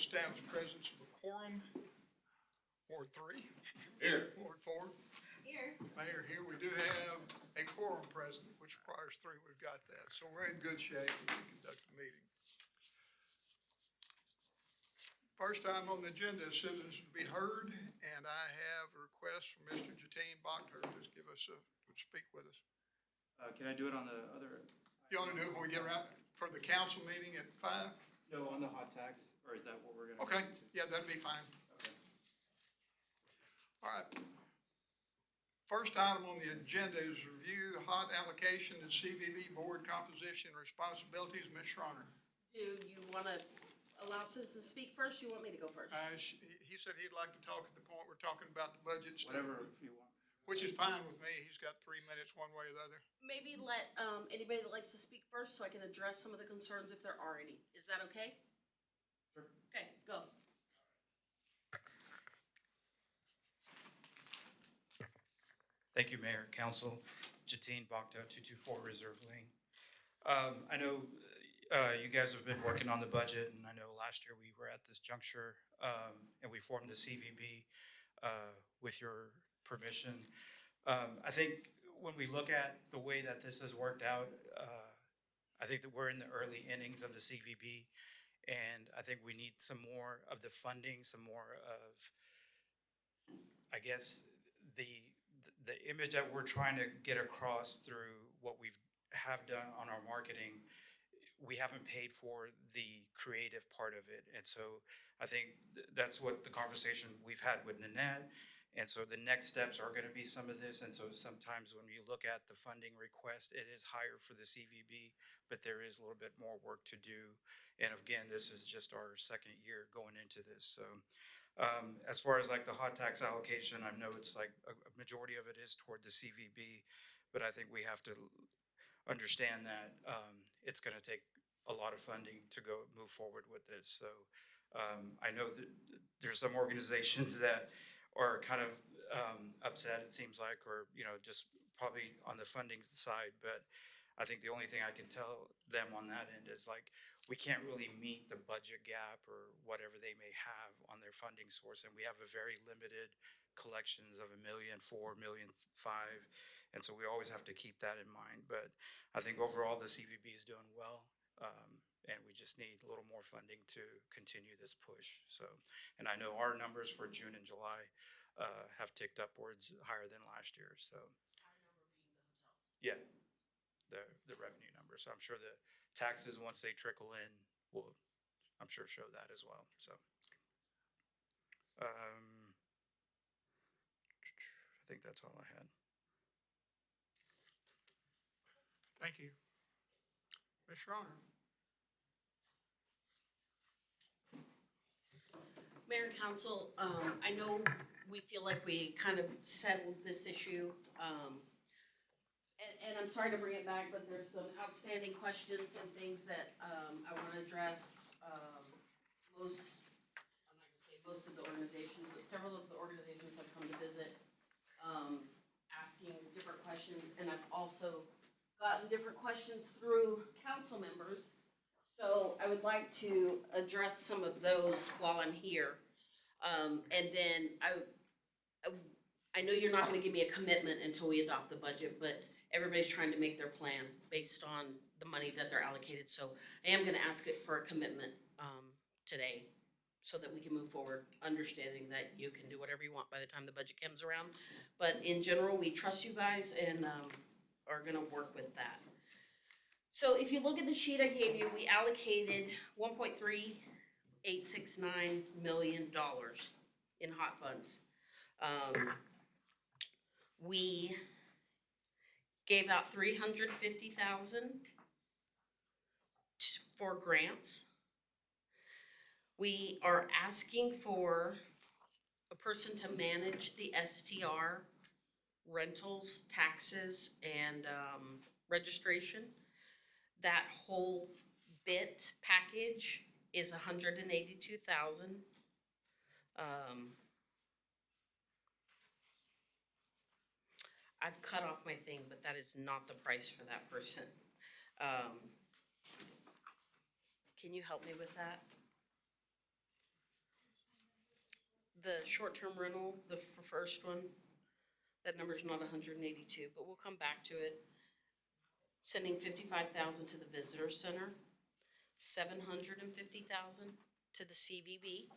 establish presence of a quorum. Ward 3. Here. Ward 4. Here. Mayor, here we do have a quorum present, which requires 3. We've got that. So we're in good shape to conduct the meeting. First item on the agenda is citizens to be heard, and I have a request from Mr. Jatin Bhakta to give us to speak with us. Can I do it on the other? You want to do it when we get around for the council meeting at 5? No, on the hot tax, or is that what we're gonna? Okay, yeah, that'd be fine. Okay. All right. First item on the agenda is review hot allocation and CVB board composition and responsibilities. Ms. Schroner. Do you want to allow citizens to speak first? You want me to go first? He said he'd like to talk at the point we're talking about the budget stuff. Whatever, if you want. Which is fine with me. He's got 3 minutes one way or the other. Maybe let anybody that likes to speak first so I can address some of the concerns if there are any. Is that okay? Sure. Okay, go. Thank you, Mayor, Council. Jatin Bhakta, 224 Reserve Lane. I know you guys have been working on the budget, and I know last year we were at this juncture and we formed the CVB with your permission. I think when we look at the way that this has worked out, I think that we're in the early innings of the CVB, and I think we need some more of the funding, some more of, I guess, the image that we're trying to get across through what we have done on our marketing. We haven't paid for the creative part of it. And so I think that's what the conversation we've had with Nanette. And so the next steps are going to be some of this. And so sometimes when you look at the funding request, it is higher for the CVB, but there is a little bit more work to do. And again, this is just our second year going into this. So as far as like the hot tax allocation, I know it's like a majority of it is toward the CVB, but I think we have to understand that it's going to take a lot of funding to go move forward with this. So I know that there's some organizations that are kind of upset, it seems like, or, you know, just probably on the funding side. But I think the only thing I can tell them on that end is like, we can't really meet the budget gap or whatever they may have on their funding source. And we have a very limited collections of $1.4 million, $1.5 million. And so we always have to keep that in mind. But I think overall the CVB is doing well. And we just need a little more funding to continue this push. So, and I know our numbers for June and July have ticked upwards higher than last year. So, Our number being the hotels. yeah, the revenue number. So I'm sure the taxes, once they trickle in, will, I'm sure, show that as well. So, I think that's all I had. Thank you. Ms. Schroner. Mayor and Council, I know we feel like we kind of settled this issue. And I'm sorry to bring it back, but there's some outstanding questions and things that I want to address. I'm not going to say most of the organizations, but several of the organizations have come to visit asking different questions. And I've also gotten different questions through council members. So I would like to address some of those while I'm here. And then I know you're not going to give me a commitment until we adopt the budget, but everybody's trying to make their plan based on the money that they're allocated. So I am going to ask it for a commitment today so that we can move forward, understanding that you can do whatever you want by the time the budget comes around. But in general, we trust you guys and are going to work with that. So if you look at the sheet I gave you, we allocated $1.3869 million in hot funds. We gave out $350,000 for grants. We are asking for a person to manage the STR rentals, taxes, and registration. That whole bit package is $182,000. I've cut off my thing, but that is not the price for that person. Can you help me with that? the short-term rental, the first one, that number's not 182, but we'll come back to it. Sending 55,000 to the visitor center, 750,000 to the CVB,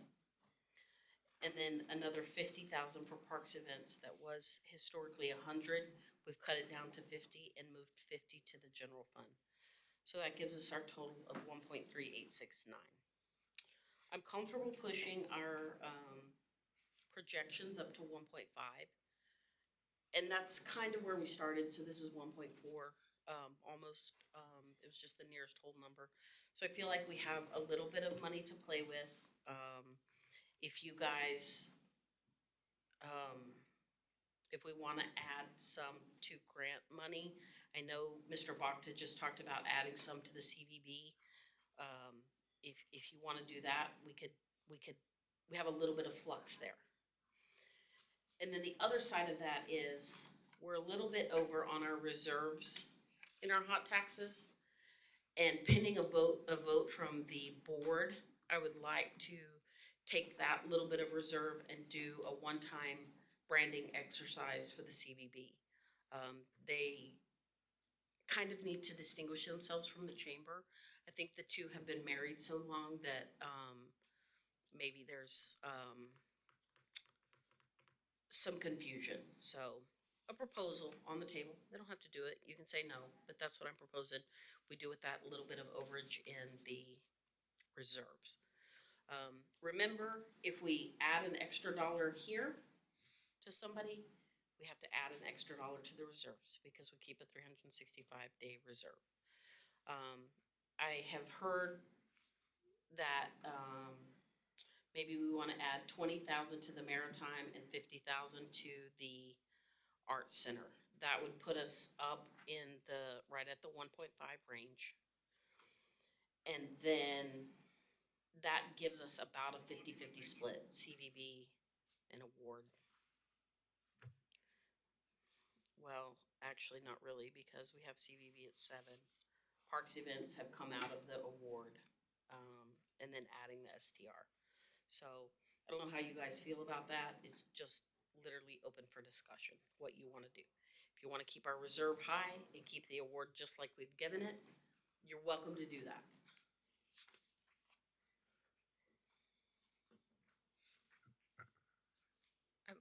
and then another 50,000 for parks events. That was historically 100. We've cut it down to 50 and moved 50 to the general fund. So that gives us our total of 1.3869. I'm comfortable pushing our projections up to 1.5. And that's kind of where we started, so this is 1.4, almost, it was just the nearest whole number. So I feel like we have a little bit of money to play with. If you guys, if we wanna add some to grant money, I know Mr. Bhakta just talked about adding some to the CVB. If you wanna do that, we have a little bit of flux there. And then the other side of that is, we're a little bit over on our reserves in our hot taxes. And pending a vote from the board, I would like to take that little bit of reserve and do a one-time branding exercise for the CVB. They kind of need to distinguish themselves from the chamber. I think the two have been married so long that maybe there's some confusion. So a proposal on the table. They don't have to do it. You can say no, but that's what I'm proposing. We do with that little bit of overage in the reserves. Remember, if we add an extra dollar here to somebody, we have to add an extra dollar to the reserves because we keep a 365-day reserve. I have heard that maybe we want to add 20,000 to the Maritime and 50,000 to the Arts Center. That would put us up in the, right at the 1.5 range. And then that gives us about a 50-50 split, CVB and award. Well, actually not really, because we have CVB at 7. Parks events have come out of the award, and then adding the STR. So I don't know how you guys feel about that. It's just literally open for discussion, what you want to do. If you want to keep our reserve high and keep the award just like we've given it, you're welcome to do that.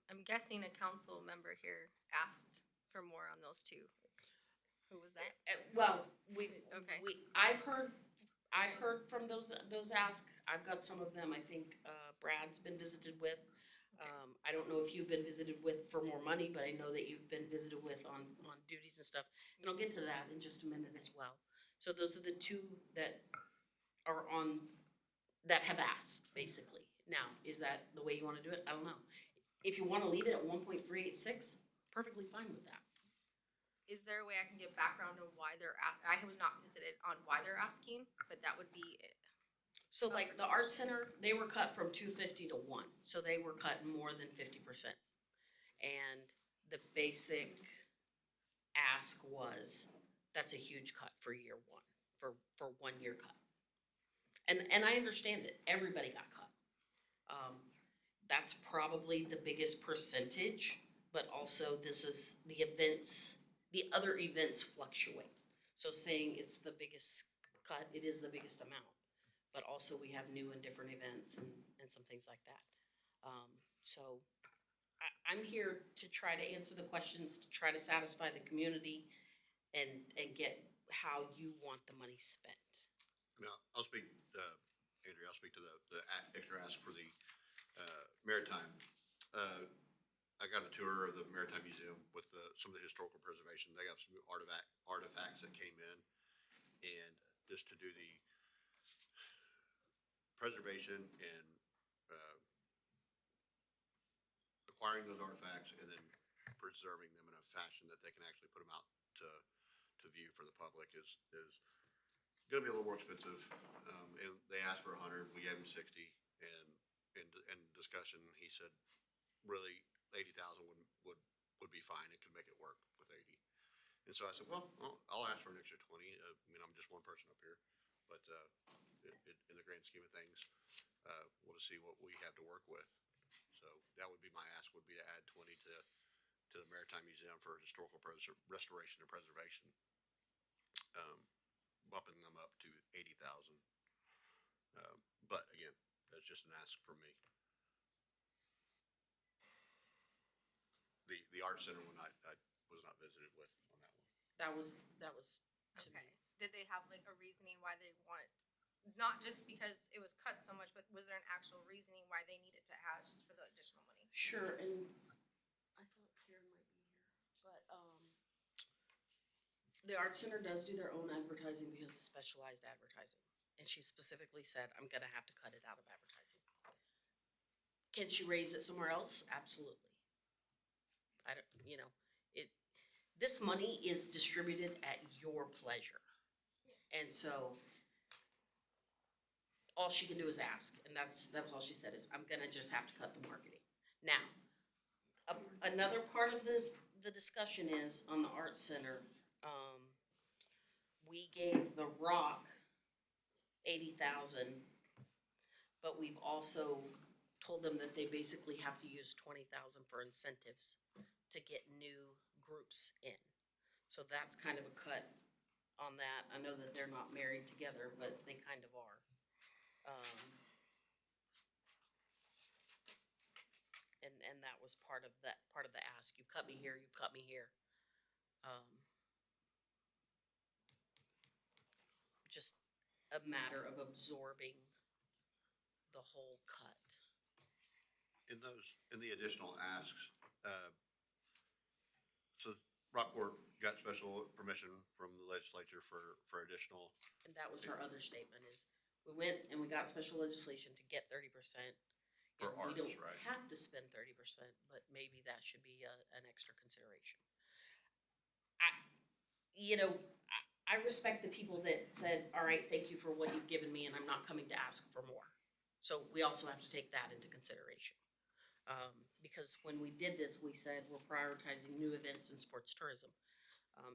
I'm guessing a council member here asked for more on those two. Who was that? Well, Okay. I've heard from those ask. I've got some of them. I think Brad's been visited with. I don't know if you've been visited with for more money, but I know that you've been visited with on duties and stuff. And I'll get to that in just a minute as well. So those are the two that are on, that have asked, basically. Now, is that the way you want to do it? I don't know. If you want to leave it at 1.386, perfectly fine with that. Is there a way I can get background on why they're I was not visited on why they're asking, but that would be it. So like the Arts Center, they were cut from 250 to 1, so they were cut more than 50%. And the basic ask was, that's a huge cut for year one, for 1 year cut. And I understand it, everybody got cut. That's probably the biggest percentage, but also this is the events, the other events fluctuate. So saying it's the biggest cut, it is the biggest amount. But also we have new and different events and some things like that. So I'm here to try to answer the questions, to try to satisfy the community and get how you want the money spent. Now, I'll speak, Andrea, I'll speak to the extra ask for the Maritime. I got a tour of the Maritime Museum with some of the historical preservation. They got some new artifacts that came in, and just to do the preservation and acquiring those artifacts and then preserving them in a fashion that they can actually put them out to view for the public is going to be a little more expensive. And they asked for 100, we gave them 60, and in discussion, he said, really, 80,000 would be fine. It could make it work with 80. And so I said, well, I'll ask for an extra 20. I mean, I'm just one person up here, but in the grand scheme of things, we'll just see what we have to work with. So So that would be my ask, would be to add 20 to the Maritime Museum for historical restoration and preservation. Bumping them up to 80,000. But again, that's just an ask from me. The art center one, I was not visited with on that one. That was to me. Okay. Did they have like a reasoning why they wanted, not just because it was cut so much, but was there an actual reasoning why they needed to ask for the additional money? Sure, and I thought Karen might be here, but, the art center does do their own advertising because it's specialized advertising. And she specifically said, I'm gonna have to cut it out of advertising. Can she raise it somewhere else? Absolutely. I don't, this money is distributed at your pleasure. And so all she can do is ask, and that's all she said is, I'm gonna just have to cut the marketing. Now, another part of the discussion is on the art center, we gave the Rock 80,000, but we've also told them that they basically have to use 20,000 for incentives to get new groups in. So that's kind of a cut on that. I know that they're not married together, but they kind of are. And that was part of the ask. You cut me here, you cut me here. Just a matter of absorbing the whole cut. In the additional asks, so Rockport got special permission from the legislature for additional, And that was her other statement is, we went and we got special legislation to get 30%. For and we arts, don't right? have to spend 30%, but maybe that should be an extra consideration. I respect the people that said, all right, thank you for what you've given me, and I'm not coming to ask for more. So we also have to take that into consideration. Because when we did this, we said we're prioritizing new events and sports tourism.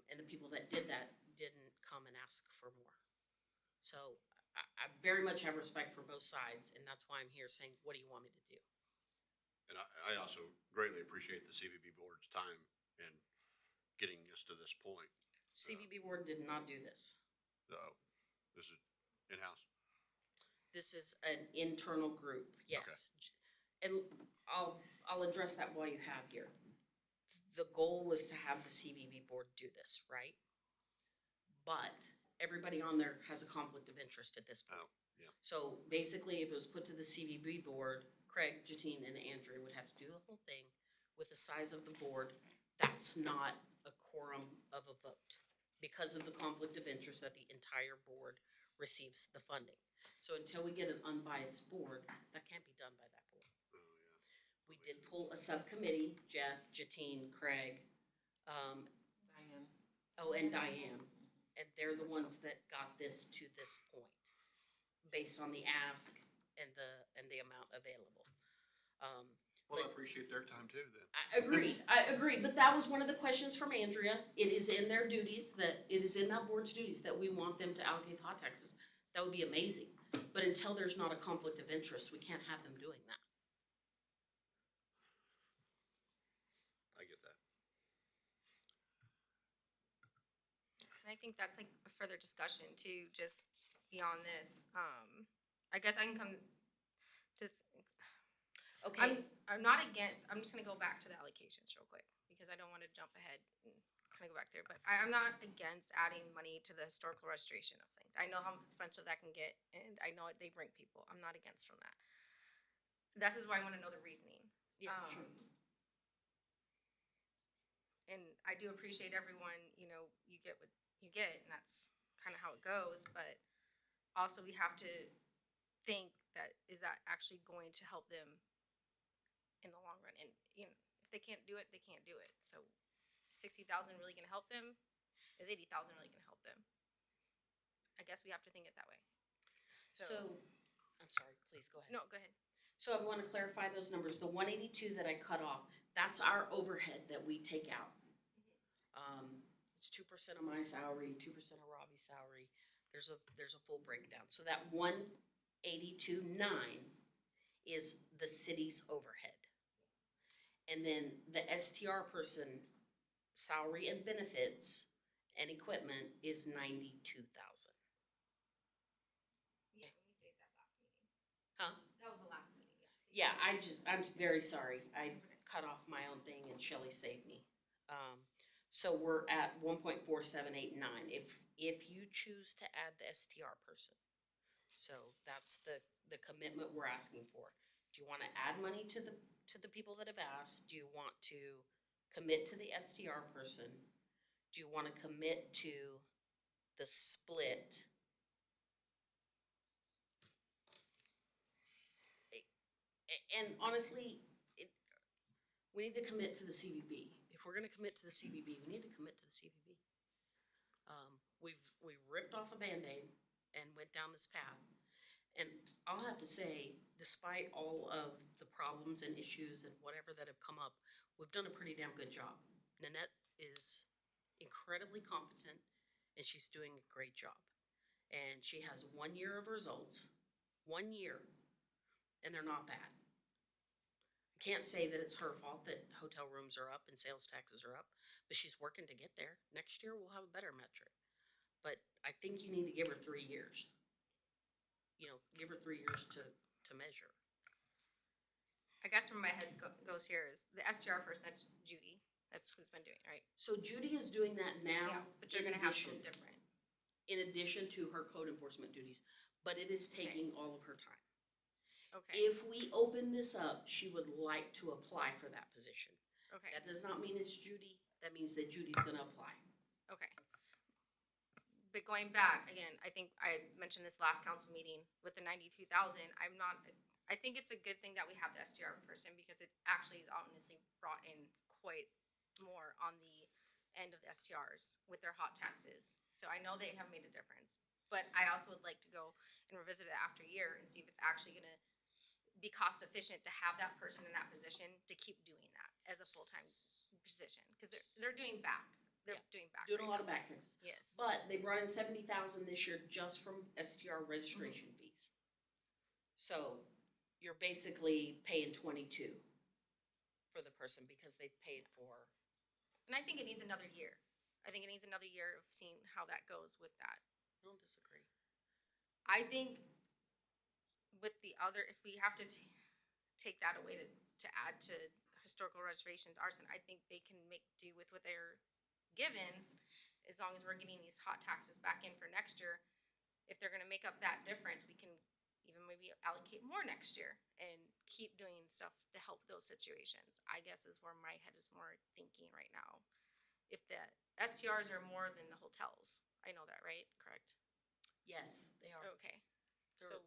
And the people that did that didn't come and ask for more. So I very much have respect for both sides, and that's why I'm here saying, what do you want me to do? and I also greatly appreciate the CVB board's time in getting us to this point. CVB board did not do this. So this is in-house. This is an internal group, yes. And I'll address that while you have here. The goal was to have the CVB board do this, right? But everybody on there has a conflict of interest at this point. Oh, yeah. So basically, if it was put to the CVB board, Craig, Jatin, and Andrea would have to do the whole thing with the size of the board. That's not a quorum of a vote because of the conflict of interest that the entire board receives the funding. So until we get an unbiased board, that can't be done by that board. Oh, yeah. We did pull a subcommittee, Jeff, Jatin, Craig, Diane. and Diane. And they're the ones that got this to this point, based on the ask and the amount available. Well, I appreciate their time too then. I agree, but that was one of the questions from Andrea. It is in their duties it is in that board's duties that we want them to allocate the hot taxes. That would be amazing. But until there's not a conflict of interest, we can't have them doing that. I get that. And I think that's like a further discussion too, just beyond this. I guess I can come, just, Okay, I'm not against, I'm just gonna go back to the allocations real quick, because I don't wanna jump ahead and kind of go back there, but I'm not against adding money to the historical restoration of things. I know how expensive that can get, and I know they bring people, I'm not against from that. This is why I wanna know the reasoning. yeah, sure. And I do appreciate everyone, you get what you get, and that's kind of how it goes, but also we have to think that, is that actually going to help them in the long run? And, if they can't do it, they can't do it. So 60,000 really gonna help them? Is 80,000 really gonna help them? I guess we have to think it that way. So, I'm sorry, please go ahead. No, go ahead. So I want to clarify those numbers. The 182 that I cut off, that's our overhead that we take out. It's 2% of my salary, 2% of Robbie's salary. There's a full breakdown. So that 182.9 is the city's overhead. And then the STR person, salary and benefits and equipment is 92,000. Yeah, when we saved that last meeting. Huh? That was the last meeting, yeah. Yeah, I'm very sorry. I cut off my own thing and Shelley saved me. So we're at 1.4789 if you choose to add the STR person. So that's the commitment we're asking for. Do you want to add money to the people that have asked? Do you want to commit to the STR person? Do you want to commit to the split? And honestly, we need to commit to the CVB. If we're gonna commit to the CVB, we need to commit to the CVB. We've ripped off a Band-Aid and went down this path. And I'll have to say, despite all of the problems and issues and whatever that have come up, we've done a pretty damn good job. Nanette is incredibly competent and she's doing a great job. And she has 1 year of results, 1 year, and they're not bad. I can't say that it's her fault that hotel rooms are up and sales taxes are up, but she's working to get there. Next year, we'll have a better metric. But I think you need to give her 3 years. You know, give her 3 years to measure. I guess where my head goes here is the STR person, that's Judy. That's who's been doing, it, right? So Judy is doing that now. Yeah, but you're gonna have some different. In addition to her code enforcement duties, but it is taking all of her time. Okay, If we open this up, she would like to apply for that position. okay, That does not mean it's Judy, that means that Judy's gonna apply. okay. But going back, again, I think I mentioned this last council meeting with the 92,000, I think it's a good thing that we have the STR person because it actually is honestly brought in quite more on the end of the STRs with their hot taxes. So I know they have made a difference, but I also would like to go and revisit it after a year and see if it's actually gonna be cost efficient to have that person in that position to keep doing that as a full-time position, cause they're doing back, they're Yeah. doing back Doing a right lot of now. back taxes. Yes, But they brought in 70,000 this year just from STR registration Mm-hmm. fees. So you're basically paying 22 for the person because they paid for. and I think it needs another year. I think it needs another year of seeing how that goes with that. I don't disagree. I think with the other, if we have to take that away to add to historical reservations, arson, I think they can make do with what they're given, as long as we're getting these hot taxes back in for next year. If they're gonna make up that difference, we can even maybe allocate more next year and keep doing stuff to help those situations, I guess is where my head is more thinking right now. If the STRs are more than the hotels, I know that, right? Correct? Yes, they are. Okay, They're- so,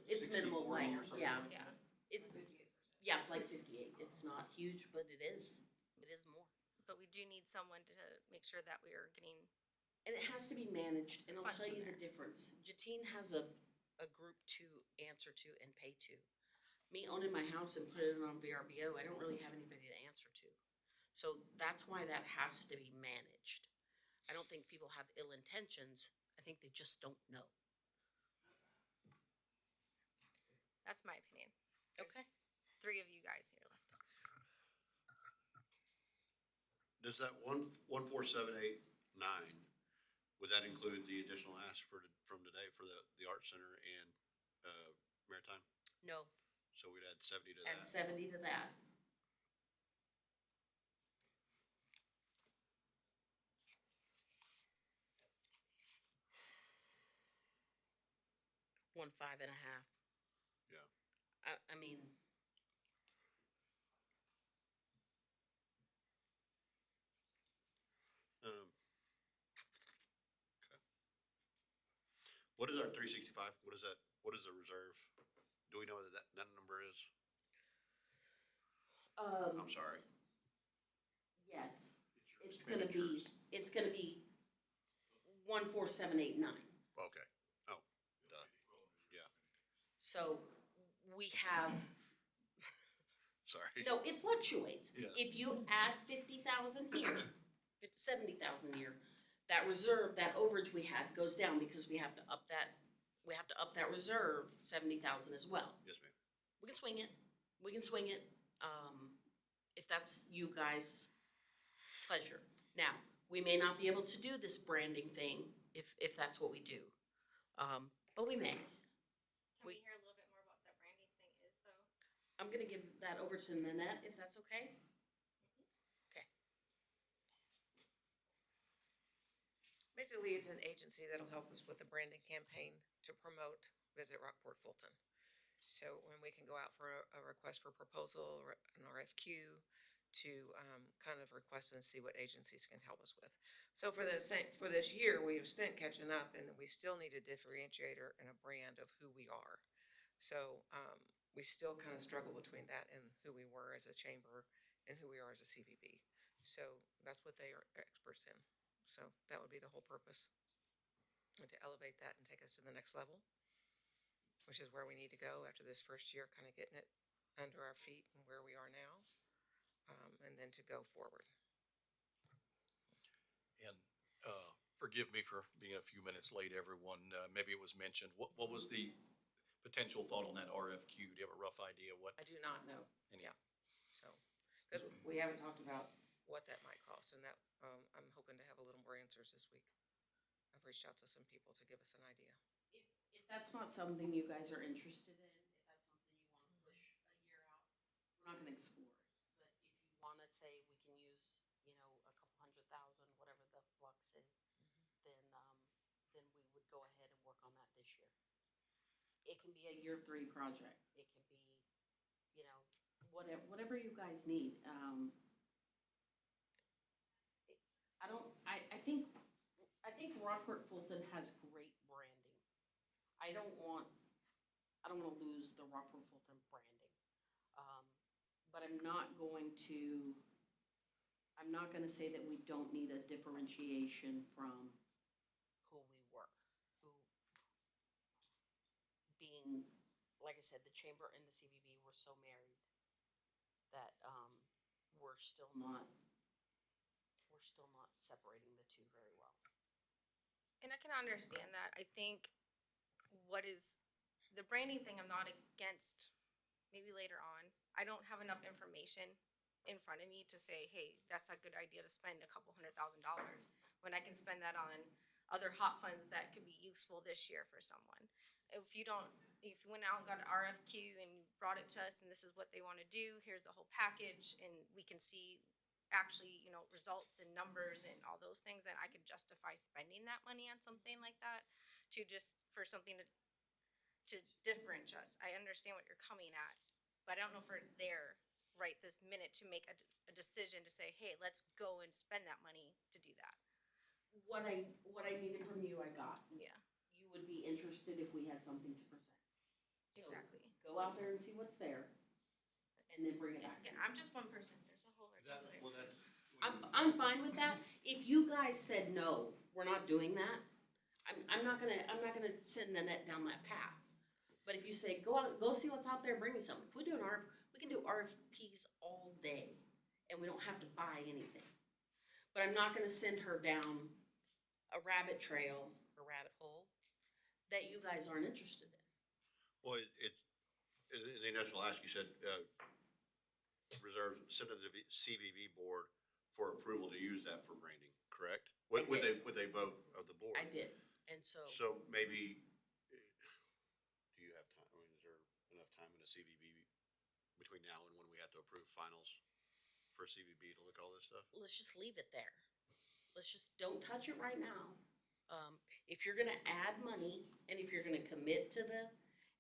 It's minimal, like, yeah. yeah. It's, yeah, like 58. It's not huge, but it is more. But we do need someone to make sure that we are getting, And it has to be managed, and I'll Funds tell from you the there. difference. Jatine has a group to answer to and pay to. Me owning my house and putting it on VRBO, I don't really have anybody to answer to. So that's why that has to be managed. I don't think people have ill intentions, I think they just don't know. that's my opinion. There's Okay. 3 of you guys here left. Does that 14789, would that include the additional ask from today for the Art Center and, Maritime? No, So we'd add 70 to add that. 70 to that. One 5.5. Yeah. I mean, Okay. What is our 365? What is that? What is the reserve? Do we know what that number is? I'm sorry. yes, it's gonna be 14789. Okay. Oh, duh. Yeah, So we have, sorry. no, it fluctuates. Yes. If you add 50,000 here, 70,000 here, that reserve, that overage we had goes down because we have to up that reserve 70,000 as well. Yes, ma'am. We can swing it. if that's you guys' pleasure. Now, we may not be able to do this branding thing if that's what we do. But we may. Can we hear a little bit more about what that branding thing is, though? I'm gonna give that over to Nanette, if that's okay? Okay. Basically, it's an agency that'll help us with the branding campaign to promote Visit Rockport Fulton. So when we can go out for a request for proposal or an RFQ to kind of request and see what agencies can help us with. So for this year, we have spent catching up, and we still need a differentiator and a brand of who we are. So we still kind of struggle between that and who we were as a chamber and who we are as a CVB. So that's what they are experts in. So that would be the whole purpose, and to elevate that and take us to the next level, which is where we need to go after this first year, kind of getting it under our feet and where we are now, and then to go forward. And forgive me for being a few minutes late, everyone. Maybe it was mentioned. What was the potential thought on that RFQ? Do you have a rough idea what? I do not know. Any- Yeah. So, because we haven't talked about what that might cost, and that I'm hoping to have a little more answers this week. I've reached out to some people to give us an idea. If that's not something you guys are interested in, if that's something you wanna push a year out, we're not gonna explore it. But if you wanna say we can use, a couple $100,000, whatever the flux is, then we would go ahead and work on that this year. It can be a year 3 project. It can be, whatever you guys need. I think Rockport Fulton has great branding. I don't wanna lose the Rockport Fulton branding. But I'm not gonna say that we don't need a differentiation from who we were. Being, like I said, the chamber and the CVB were so married that, we're still not separating the two very well. And I can understand that. I think the branding thing, I'm not against, maybe later on. I don't have enough information in front of me to say, hey, that's a good idea to spend a couple $100,000 when I can spend that on other hot funds that could be useful this year for someone. If you went out and got an RFQ and you brought it to us and this is what they want to do, here's the whole package, and we can see actually, results and numbers and all those things, then I could justify spending that money on something like that for something to differentiate us. I understand what you're coming at, but I don't know if we're there right this minute to make a decision to say, hey, let's go and spend that money to do that. What I needed from you, I got. Yeah, You would be interested if we had something to present. So exactly. go out there and see what's there, and then bring it back. Yeah, I'm just one person. There's a whole other council here. I'm fine with that. If you guys said, no, we're not doing that, I'm not gonna send Nanette down that path. But if you say, go see what's out there, bring me something. If we do we can do RFPs all day, and we don't have to buy anything. But I'm not gonna send her down a rabbit trail, a rabbit hole, that you guys aren't interested in. Well, in the initial ask, you said, send to the CVB board for approval to use that for branding, correct? With a vote of the board? I did, and so. So maybe, do you have time, is there enough time in the CVB between now and when we have to approve finals for CVB to look at all this stuff? Let's just leave it there. Don't touch it right now. If you're gonna add money, and if you're gonna commit to the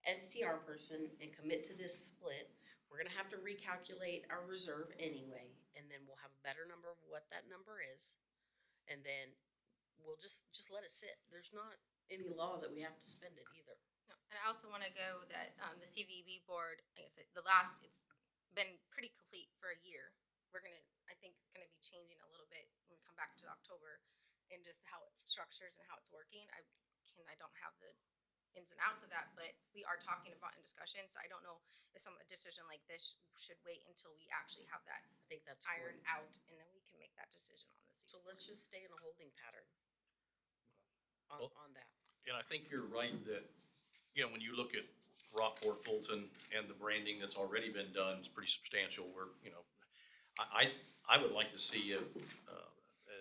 STR person and commit to this split, we're gonna have to recalculate our reserve anyway, and then we'll have a better number of what that number is. And then we'll just let it sit. There's not any law that we have to spend it either. No, and I also want to go that the CVB board, like I said, it's been pretty complete for a year. I think it's gonna be changing a little bit when we come back to October, and just how it structures and how it's working. I don't have the ins and outs of that, but we are talking about in discussion. So I don't know if a decision like this should wait until we actually have that I think that's ironed great. out, and then we can make that decision on the So season. let's just stay in a holding pattern Well- on that. And I think you're right that, when you look at Rockport Fulton and the branding that's already been done, it's pretty substantial. I would like to see,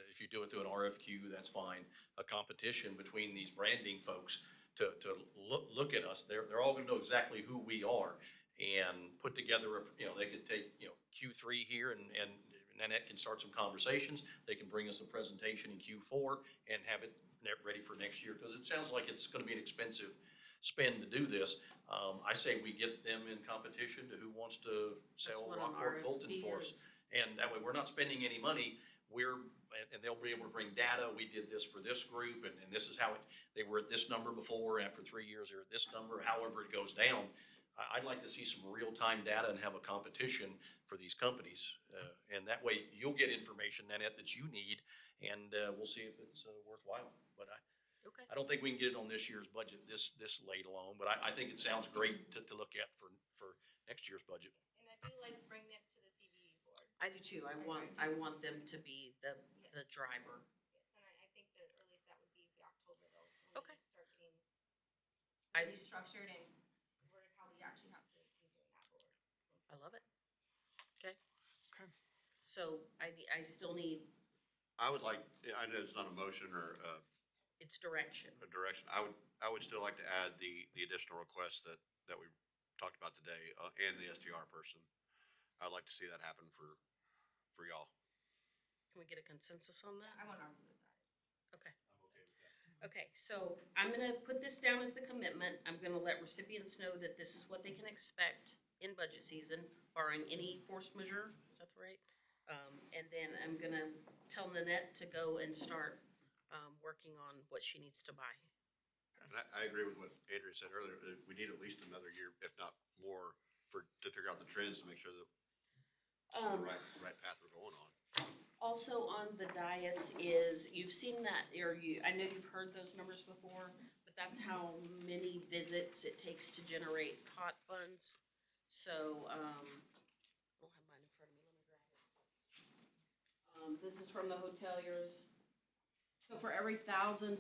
if you do it through an RFQ, that's fine, a competition between these branding folks to look at us. They're all gonna know exactly who we are and put together, they could take, Q3 here and Nanette can start some conversations. They can bring us a presentation in Q4 and have it ready for next year, because it sounds like it's gonna be an expensive spend to do this. I say we get them in competition to who wants to That's sell what an Rockport Fulton RFP for us. And that way, we're not spending any money, and they'll be able to bring data, we did this for this group, and this is how they were at this number before, after 3 years, they're at this number, however it goes down. I'd like to see some real-time data and have a competition for these companies. And that way, you'll get information, Nanette, that you need, and we'll see if it's worthwhile. But Okay. I don't think we can get it on this year's budget this late alone, but I think it sounds great to look at for next year's budget. And I do like bringing it to the CBE board. I do too. I want them to be the driver. Yes, and I think the earliest that would be October though. When Okay. we start getting I- really structured and worded how we actually have to be doing that board. I love it. Okay. Okay. So I still need, I would like, I know it's not a motion or it's direction. a direction. I would still like to add the additional requests that we talked about today, and the STR person. I'd like to see that happen for y'all. Can we get a consensus on that? I won't argue with that. Okay. Okay, so I'm gonna put this down as the commitment. I'm gonna let recipients know that this is what they can expect in budget season, barring any force majeure, is that the right? And then I'm gonna tell Nanette to go and start, working on what she needs to buy. And I agree with what Andrea said earlier. We need at least another year, if not more, to figure out the trends to make sure that it's the right path we're going on. Also on the dais is, you've seen that, or I know you've heard those numbers before, but that's how many visits it takes to generate hot funds. So, I don't have mine in front of me, let me grab it. This is from the hoteliers. So for every $1,000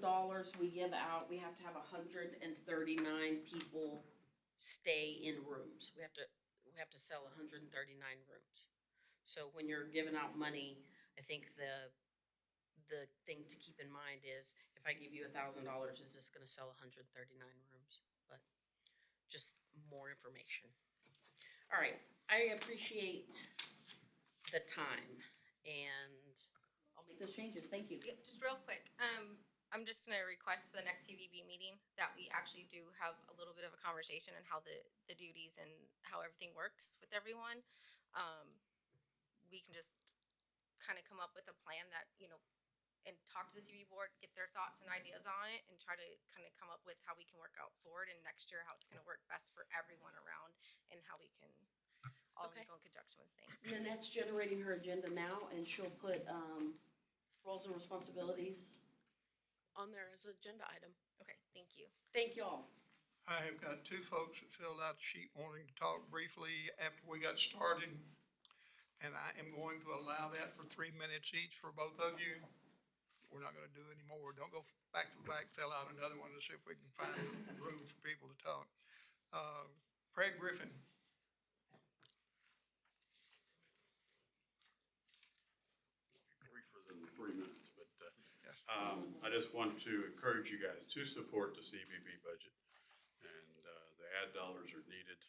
we give out, we have to have 139 people stay in rooms. We have to sell 139 rooms. So when you're giving out money, I think the thing to keep in mind is, if I give you $1,000, is this gonna sell 139 rooms? But just more information. All right, I appreciate the time, and I'll make those changes, thank you. Yep, just real quick, I'm just gonna request for the next CVB meeting that we actually do have a little bit of a conversation on how the duties and how everything works with everyone. We can just kind of come up with a plan that, and talk to the CVB board, get their thoughts and ideas on it, and try to kind of come up with how we can work out forward and next year how it's gonna work best for everyone around and how we can all Okay. go in conjunction with things. Nanette's generating her agenda now, and she'll put, roles and responsibilities on there as an agenda item. Okay, thank you. Thank y'all. I have got two folks that filled out the sheet wanting to talk briefly after we got started. And I am going to allow that for 3 minutes each for both of you. We're not gonna do any more. Don't go back to back, fill out another one to see if we can find room for people to talk. Brad Griffin. Briefer than the 3 minutes, but Yes. I just want to encourage you guys to support the CVB budget. And the ad dollars are needed.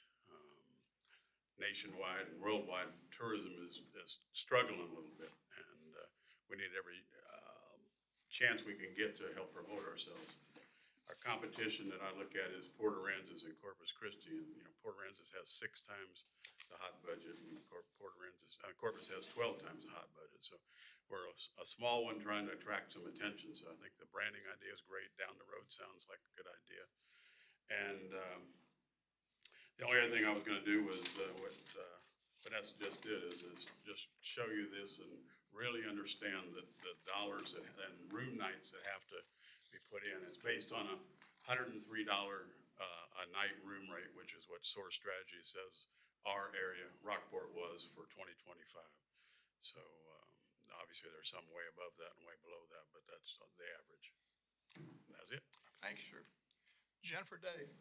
Nationwide and worldwide, tourism is struggling a little bit. And we need every chance we can get to help promote ourselves. Our competition that I look at is Port Aransas and Corpus Christi. And, Port Aransas has 6 times the hot budget, and Corpus has 12 times the hot budget. So we're a small one trying to attract some attention. So I think the branding idea is great. Down the road sounds like a good idea. And the only other thing I was gonna do was what Vanessa just did is just show you this and really understand the dollars and room nights that have to be put in. It's based on a $103 a night room rate, which is what Source Strategy says our area, Rockport, was for 2025. So obviously there's some way above that and way below that, but that's the average. That's it. Thanks, sir. Jennifer Day.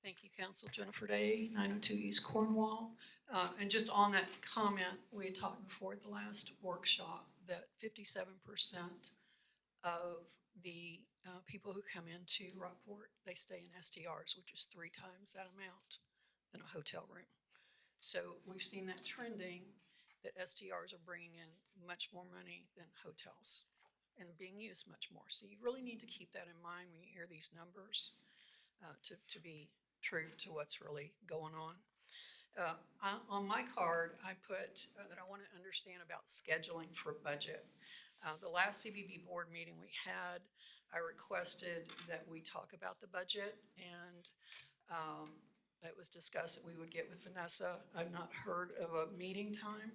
Thank you, Council. Jennifer Day, 902 East Cornwall. And just on that comment, we had talked before at the last workshop that 57% of the people who come into Rockport, they stay in STRs, which is 3 times that amount than a hotel room. So we've seen that trending, that STRs are bringing in much more money than hotels and being used much more. So you really need to keep that in mind when you hear these numbers to be true to what's really going on. On my card, I put that I want to understand about scheduling for budget. The last CBB board meeting we had, I requested that we talk about the budget, and it was discussed that we would get with Vanessa. I've not heard of a meeting time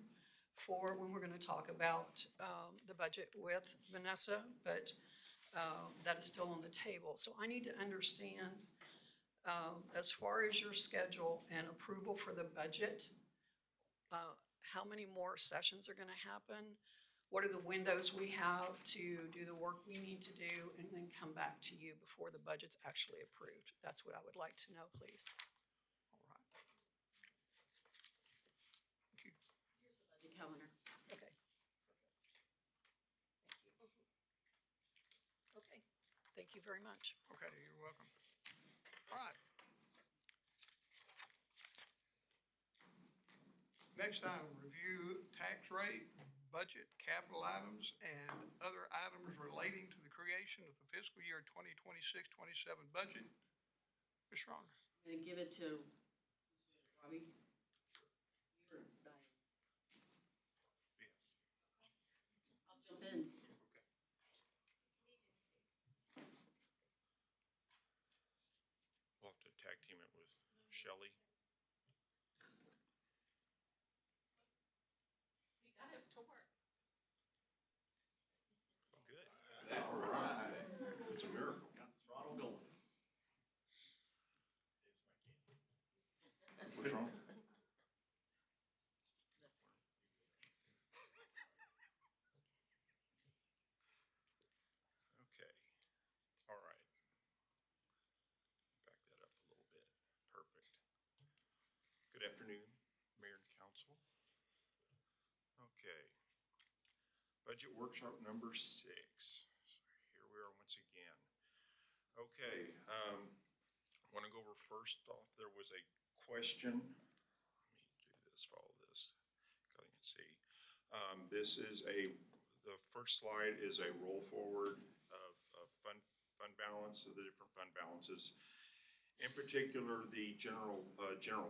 for when we're going to talk about the budget with Vanessa, but that is still on the table. So I need to understand, as far as your schedule and approval for the budget, how many more sessions are going to happen? What are the windows we have to do the work we need to do, and then come back to you before the budget's actually approved? That's what I would like to know, please. All right. Thank you. Here's the budget calendar. Okay. Thank you. Okay, thank you very much. Okay, you're welcome. All right. Next item, review tax rate, budget, capital items, and other items relating to the creation of the fiscal year 2026-27 budget. Ms. Schroner. I'm gonna give it to Robbie. You or Diane? I'll jump in. We'll have to tag team it with Shelley. We got it to work. Good. All right. It's a miracle. Got the throttle going. What's wrong? Okay. All right. Back that up a little bit. Perfect. Good afternoon, Mayor and Council. Okay. Budget workshop number 6. So here we are once again. Okay, want to go over first off, there was a question. Let me do this, follow this, so you can see. This is the first slide is a roll forward of fund balance, of the different fund balances. In particular, the general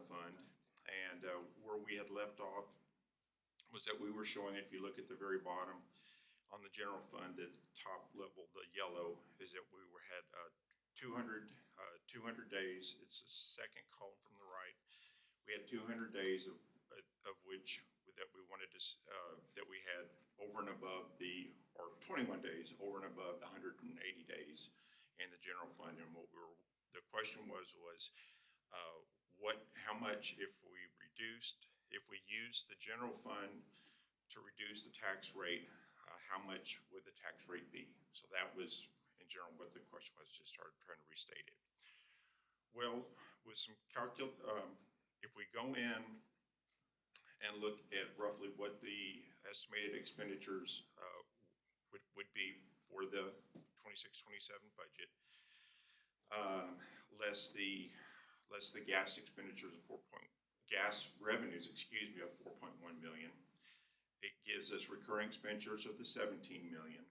fund, and where we had left off was that we were showing, if you look at the very bottom, on the general fund, the top level, the yellow, is that we had 200 days. It's the second column from the right. We had 200 days of which that we wanted to, that we had over and above or 21 days over and above the 180 days in the general fund. And the question was how much if we used the general fund to reduce the tax rate, how much would the tax rate be? So that was, in general, what the question was. Just started trying to restate it. Well, with some if we go in and look at roughly what the estimated expenditures would be for the 26-27 budget, less the gas expenditures of gas revenues, of 4.1 million. It gives us recurring expenditures of the 17 million.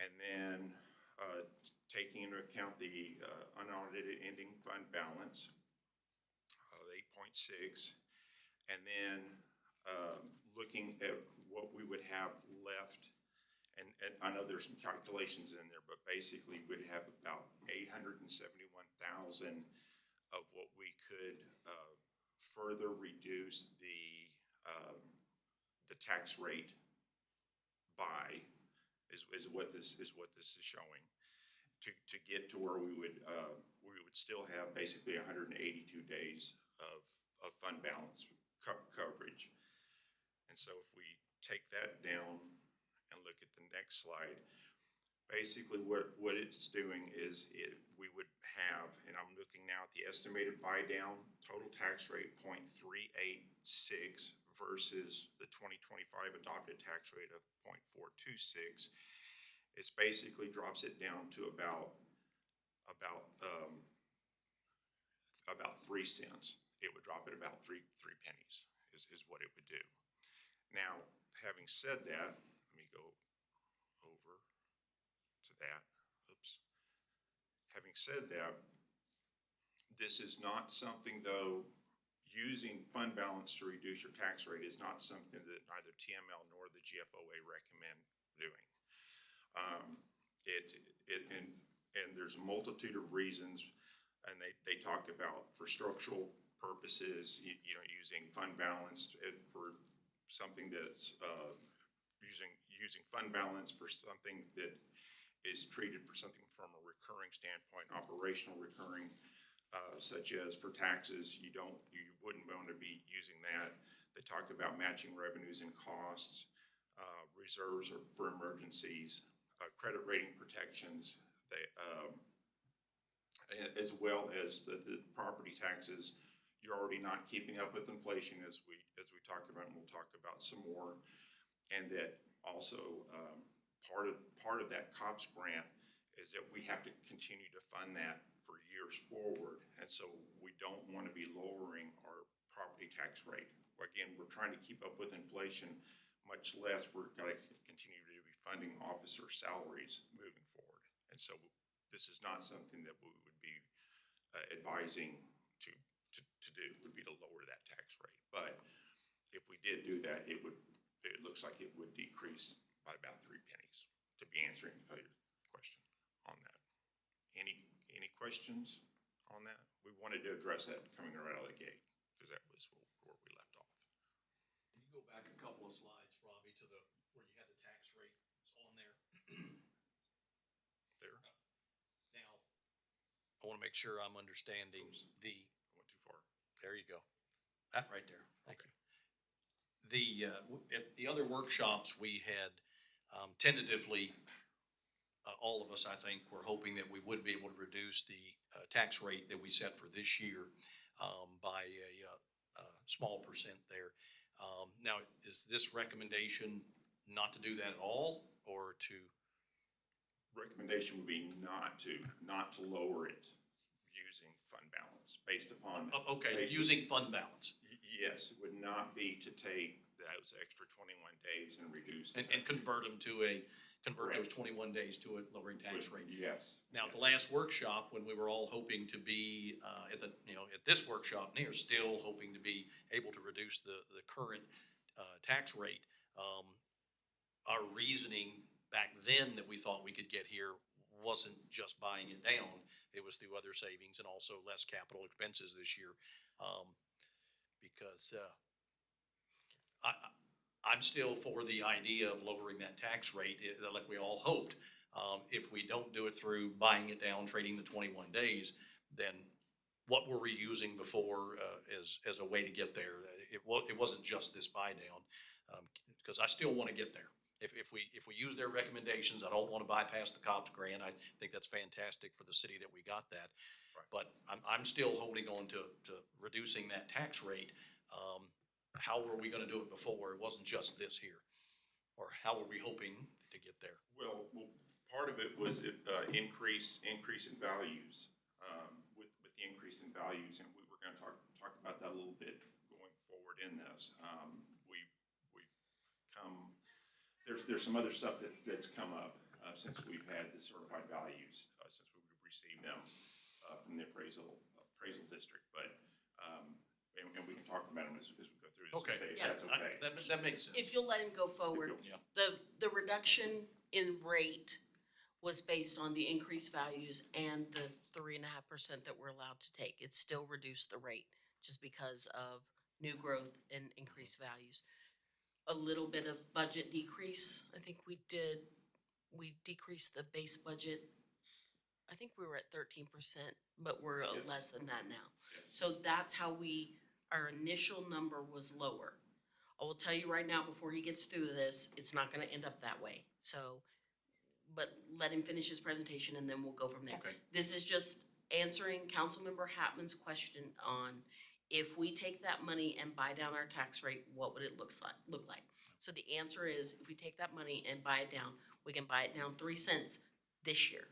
And then taking into account the unaudited ending fund balance of 8.6, and then looking at what we would have left, and I know there's some calculations in there, but basically we'd have about 871,000 of what we could further reduce the tax rate by, is what this is showing, to get to where we would still have basically 182 days of fund balance coverage. And so if we take that down and look at the next slide, basically what it's doing is we would have, and I'm looking now at the the estimated buy down, total tax rate 0.386 versus the 2025 adopted tax rate of 0.426. It's basically drops it down to about 3 cents. It would drop it about three pennies is what it would do. Now, having said that, let me go over to that. Oops. Having said that, this is not something, though, using fund balance to reduce your tax rate is not something that neither TML nor the GFOA recommend doing. And there's a multitude of reasons, and they talk about for structural purposes, using fund balance for something that's, using fund balance for something that is treated for something from a recurring standpoint, operational recurring, such as for taxes, you wouldn't want to be using that. They talk about matching revenues and costs, reserves for emergencies, credit rating protections, as well as the property taxes. You're already not keeping up with inflation, as we talked about, and we'll talk about some more. And that also part of that COPS grant is that we have to continue to fund that for years forward, and so we don't want to be lowering our property tax rate. Again, we're trying to keep up with inflation, much less we're going to continue to be funding officer salaries moving forward. And so this is not something that we would be advising to do, would be to lower that tax rate. But if we did do that, it looks like it would decrease by about 3 pennies, to be answering your question on that. Any questions on that? We wanted to address that coming right out of the gate, because that was where we left off. Can you go back a couple of slides, Robbie, to where you had the tax rate? It's on there. There. Now, I want to make sure I'm understanding Oops. the, I went too far. there you go. That right there. Thank you. At the other workshops, we had tentatively, all of us, I think, were hoping that we would be able to reduce the tax rate that we set for this year by a small percent there. Now, is this recommendation not to do that at all, or to? Recommendation would be not to lower it using fund balance based upon. Okay, using fund balance. Yes, it would not be to take those extra 21 days and reduce. And convert them convert those 21 days to a lowering tax rate. Yes. Now, at the last workshop, when we were all hoping to be, at this workshop near, still hoping to be able to reduce the current tax rate, our reasoning back then that we thought we could get here wasn't just buying it down. It was through other savings and also less capital expenses this year. Because I'm still for the idea of lowering that tax rate, like we all hoped. If we don't do it through buying it down, trading the 21 days, then what were we using before as a way to get there? It wasn't just this buy down, because I still want to get there. If we use their recommendations, I don't want to bypass the COPS grant. I think that's fantastic for the city that we got that. Right. But I'm still holding on to reducing that tax rate. How were we going to do it before? It wasn't just this here. Or how were we hoping to get there? Well, part of it was increase in values. With the increase in values, and we were going to talk about that a little bit going forward in this. We've come. There's some other stuff that's come up since we've had the certified values, since we've received them from the appraisal district. But and we can talk about them as we go through this. Okay. If Yeah. that's okay. That makes sense. If you'll let him go forward, Yeah. the reduction in rate was based on the increased values and the 3.5% that we're allowed to take. It still reduced the rate just because of new growth and increased values. A little bit of budget decrease, I think we decreased the base budget. I think we were at 13%, but we're Yes. less than that now. Yes. So that's how our initial number was lower. I will tell you right now, before he gets through this, it's not gonna end up that way. So, but let him finish his presentation and then we'll go from there. Okay. This is just answering Councilmember Hattman's question on if we take that money and buy down our tax rate, what would it look like? So the answer is, if we take that money and buy it down, we can buy it down 3 cents this year.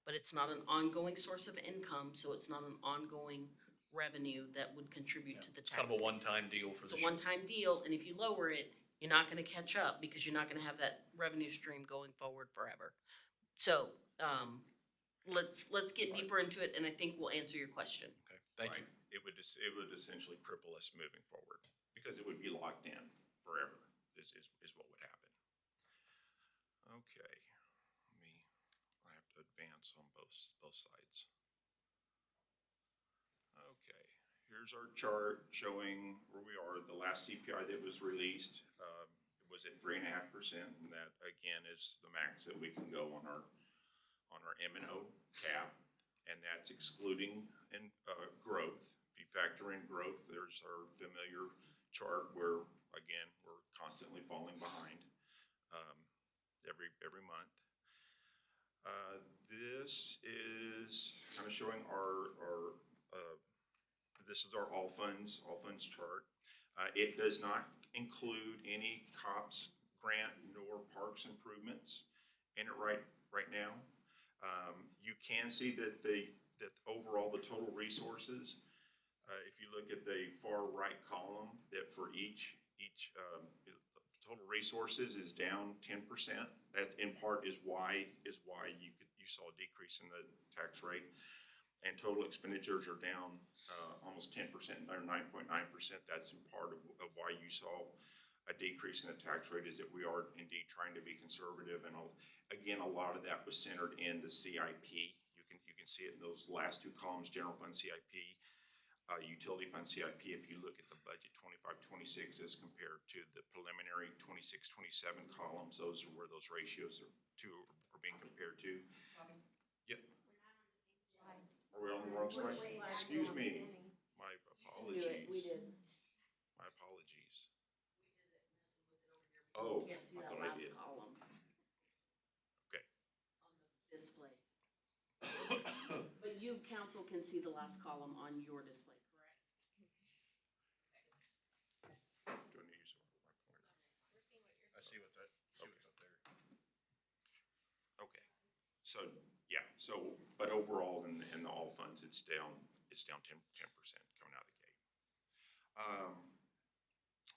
But it's not an ongoing source of income, so it's not an ongoing revenue that would contribute to the tax Kind of a base. one-time deal for It's this a year. one-time deal, and if you lower it, you're not gonna catch up because you're not gonna have that revenue stream going forward forever. So, let's get deeper into it, and I think we'll answer your question. Okay, thank you. Right. It would essentially cripple us moving forward, because it would be locked in forever, is what would happen. Okay, I have to advance on both sides. Okay, here's our chart showing where we are. The last CPI that was released, was at 3.5%, and that again is the max that we can go on our M&O cap, and that's excluding growth. If you factor in growth, there's our familiar chart where, again, we're constantly falling behind every month. This is kind of showing this is our all funds chart. It does not include any COPS grant nor parks improvements in it right now. You can see that overall the total resources, if you look at the far right column, that for each total resources is down 10%. That in part is why you saw a decrease in the tax rate. And total expenditures are down almost 10%, or 9.9%. That's in part of why you saw a decrease in the tax rate, is that we are indeed trying to be conservative. And again, a lot of that was centered in the CIP. You can see it in those last two columns: general fund CIP, utility fund CIP. If you look at the budget 25-26 as compared to the preliminary 26-27 columns, those are where those ratios are being compared to. Yep. Are we on the wrong slide? Excuse me. My apologies. We did. My apologies. Oh, You can't see I that thought I last did. column Okay. on the display. But you, council, can see the last column on your display, correct? Do I need to use my pointer? I see what's up there. Okay. So, yeah, but overall in the all funds, it's down 10% coming out of the gate.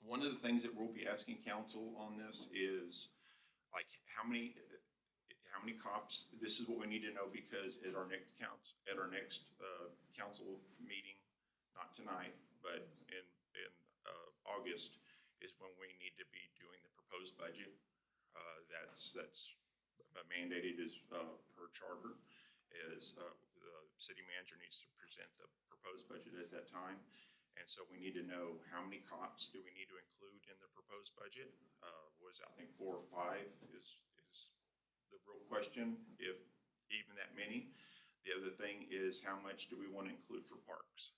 One of the things that we'll be asking council on this is, like, how many COPS, this is what we need to know, because at our next council meeting, not tonight, but in August, is when we need to be doing the proposed budget. That's mandated as per charter, is the city manager needs to present the proposed budget at that time. And so we need to know how many COPS do we need to include in the proposed budget. Was I think 4 or 5 is the real question, if even that many. The other thing is, how much do we want to include for parks?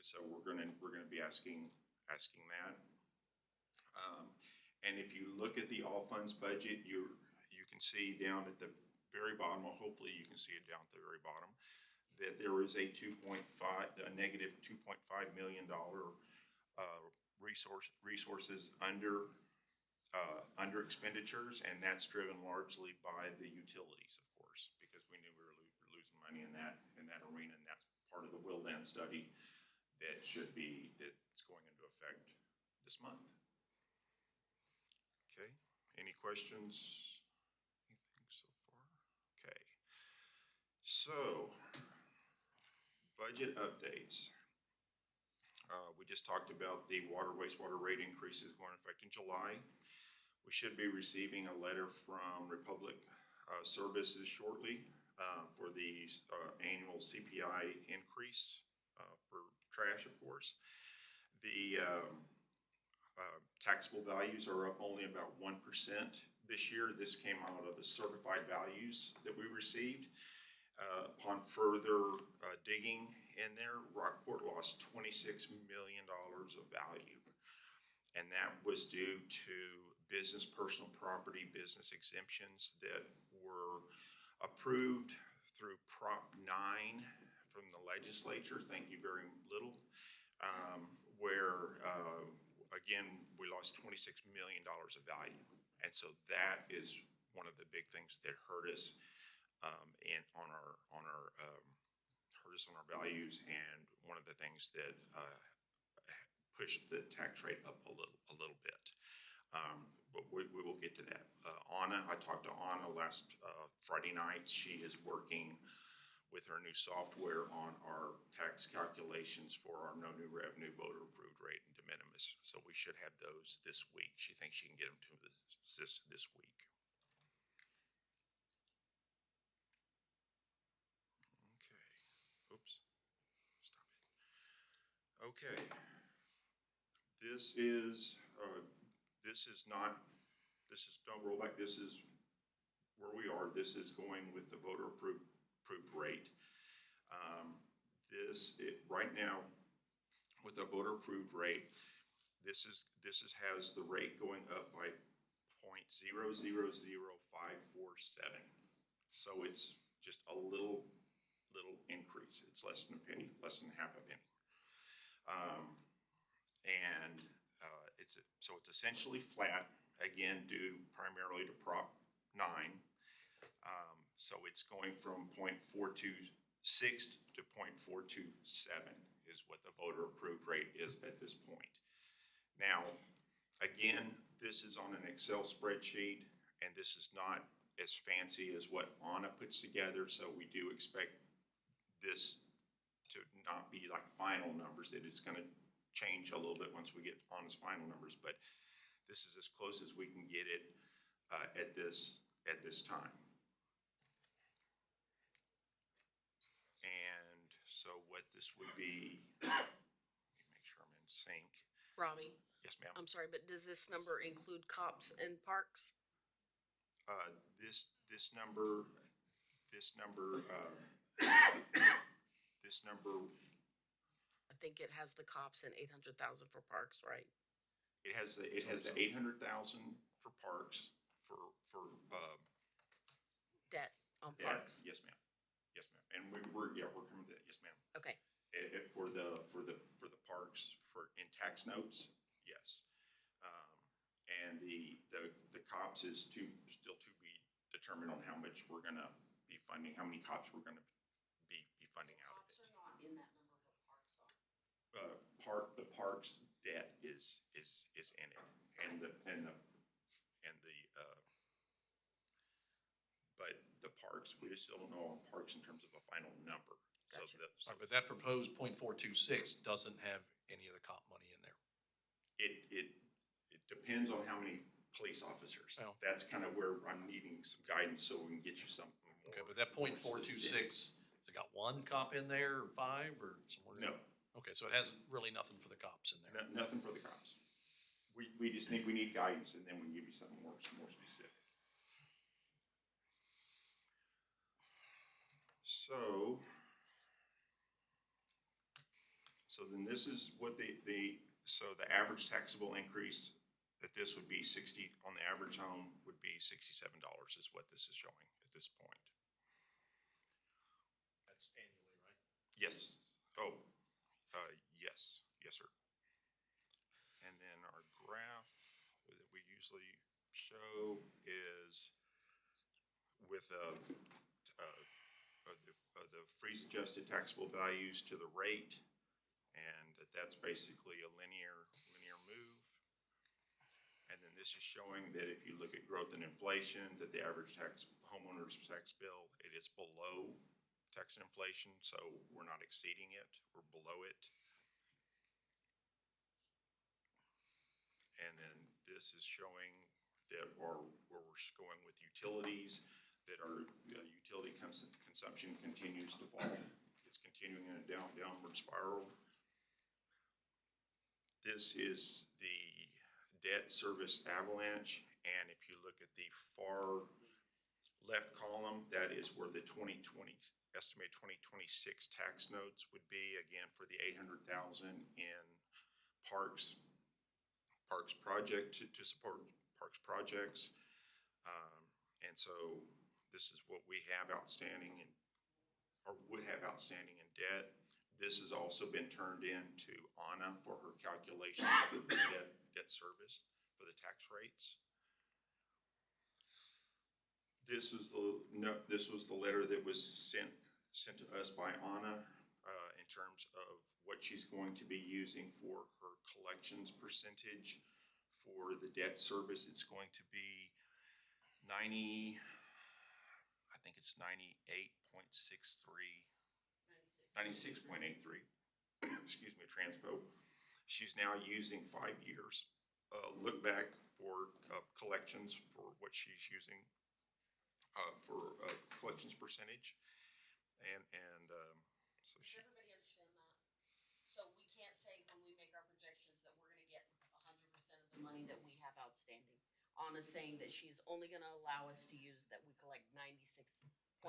So we're gonna be asking that. And if you look at the all funds budget, you can see down at the very bottom, well, hopefully you can see it down at the very bottom, that there is a negative $2.5 million resources under expenditures, and that's driven largely by the utilities, of course, because we knew we were losing money in that arena, and that's part of the Wildan study that's going into effect this month. Okay, any questions? Anything so far? Okay, so budget updates. We just talked about the wastewater rate increases going into effect in July. We should be receiving a letter from Republic Services shortly for the annual CPI increase for trash, of course. The taxable values are up only about 1% this year. This came out of the certified values that we received. Upon further digging in there, Rockport lost $26 million of value. And that was due to business, personal property, business exemptions that were approved through Prop 9 from the legislature, thank you very little, where, again, we lost $26 million of value. And so that is one of the big things that hurt us hurt us on our values, and one of the things that pushed the tax rate up a little bit. But we will get to that. Anna, I talked to Anna last Friday night. She is working with her new software on our tax calculations for our no new revenue, voter approved rate, and de minimis. So we should have those this week. She thinks she can get them to this week. Okay. Oops. Stop it. Okay. Don't roll back. This is where we are. This is going with the voter approved rate. Right now, with the voter approved rate, this has the rate going up by 0.000547. So it's just a little increase. It's less than a penny, less than half a penny. So it's essentially flat, again, due primarily to Prop 9. So it's going from 0.426 to 0.427 is what the voter approved rate is at this point. Now, again, this is on an Excel spreadsheet, and this is not as fancy as what Anna puts together, so we do expect this to not be like final numbers. It is gonna change a little bit once we get Anna's final numbers, but this is as close as we can get it at this time. And so what this would be, let me make sure I'm in sync. Robbie, Yes, ma'am. I'm sorry, but does this number include cops and parks? This number, I think it has the cops and 800,000 for parks, right? it has the 800,000 for parks, for Debt on yeah, parks. yes, ma'am. Yes, ma'am. And we're coming to that, yes, ma'am. Okay, For the parks, in tax notes, yes. And the cops is still to be determined on how much we're gonna be funding, how many cops we're gonna be funding out of it. cops are not in that number, but parks are. The parks debt is in it, but the parks, we just don't know on parks in terms of a final number. Gotcha. Right, but that proposed .426 doesn't have any of the comp money in there. It depends on how many police officers. Well- That's kind of where I'm needing some guidance so we can get you something more. Okay, but that .426, has it got one cop in there, or five, or somewhere? No, Okay, so it has really nothing for the cops in there. nothing for the cops. We just need guidance, and then we can give you something more specific. So then this is what the average taxable increase that this would be on the average home would be $67 is what this is showing at this point. That's annually, right? Yes. Yes, sir. And then our graph that we usually show is with the freeze adjusted taxable values to the rate, and that's basically a linear move. And then this is showing that if you look at growth and inflation, that the average homeowner's tax bill, it is below tax and inflation, so we're not exceeding it, we're below it. And then this is showing that where we're going with utilities, that our utility consumption continues to fall. It's continuing in a downward spiral. This is the debt service Avalanche, and if you look at the far left column, that is where the estimated 2026 tax notes would be, again, for the 800,000 in parks project to support parks projects. And so this is what we have outstanding and, or would have outstanding in debt. This has also been turned in to Anna for her calculations for the debt service for the tax rates. This was the letter that was sent to us by Anna, in terms of what she's going to be using for her collections percentage. For the debt service, it's going to be 96.83, 96.83, excuse me, transpo. She's now using 5 years, look back for, collections for what she's using, for, collections percentage. And, so Does she, everybody understand that? So we can't say when we make our projections that we're gonna get 100% of the money that we have outstanding. Anna's saying that she's only gonna allow us to use that we collect 96.8%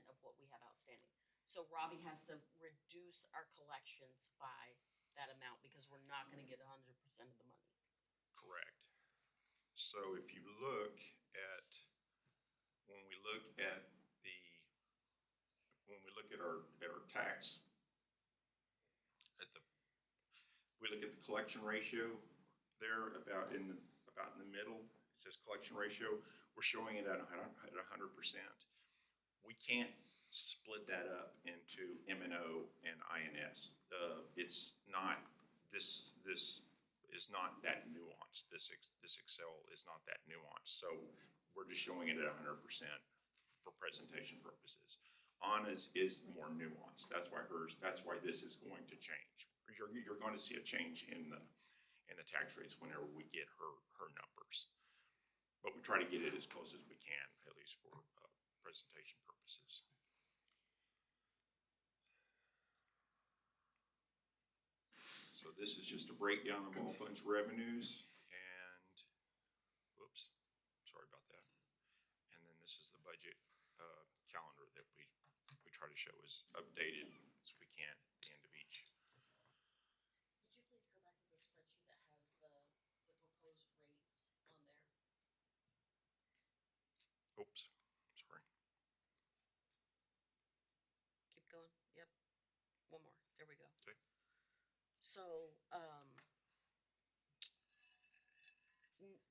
of what we have outstanding. So Robbie has to reduce our collections by that amount because we're not gonna get 100% of the money. correct. So if you look at, when we look at our tax, we look at the collection ratio there about in the middle. It says collection ratio. We're showing it at 100%. We can't split that up into M&O and INS. It's not, this is not that nuanced. This Excel is not that nuanced. So we're just showing it at 100% for presentation purposes. Anna's is more nuanced. That's why this is going to change. You're going to see a change in the tax rates whenever we get her numbers. But we try to get it as close as we can, at least for presentation purposes. So this is just a breakdown of all funds revenues and, whoops, sorry about that. And then this is the budget calendar that we try to show as updated as we can at the end of each. Could you please go back to the spreadsheet that has the proposed rates on there? Oops, sorry. Keep going, yep. One more, there we go. Okay. So,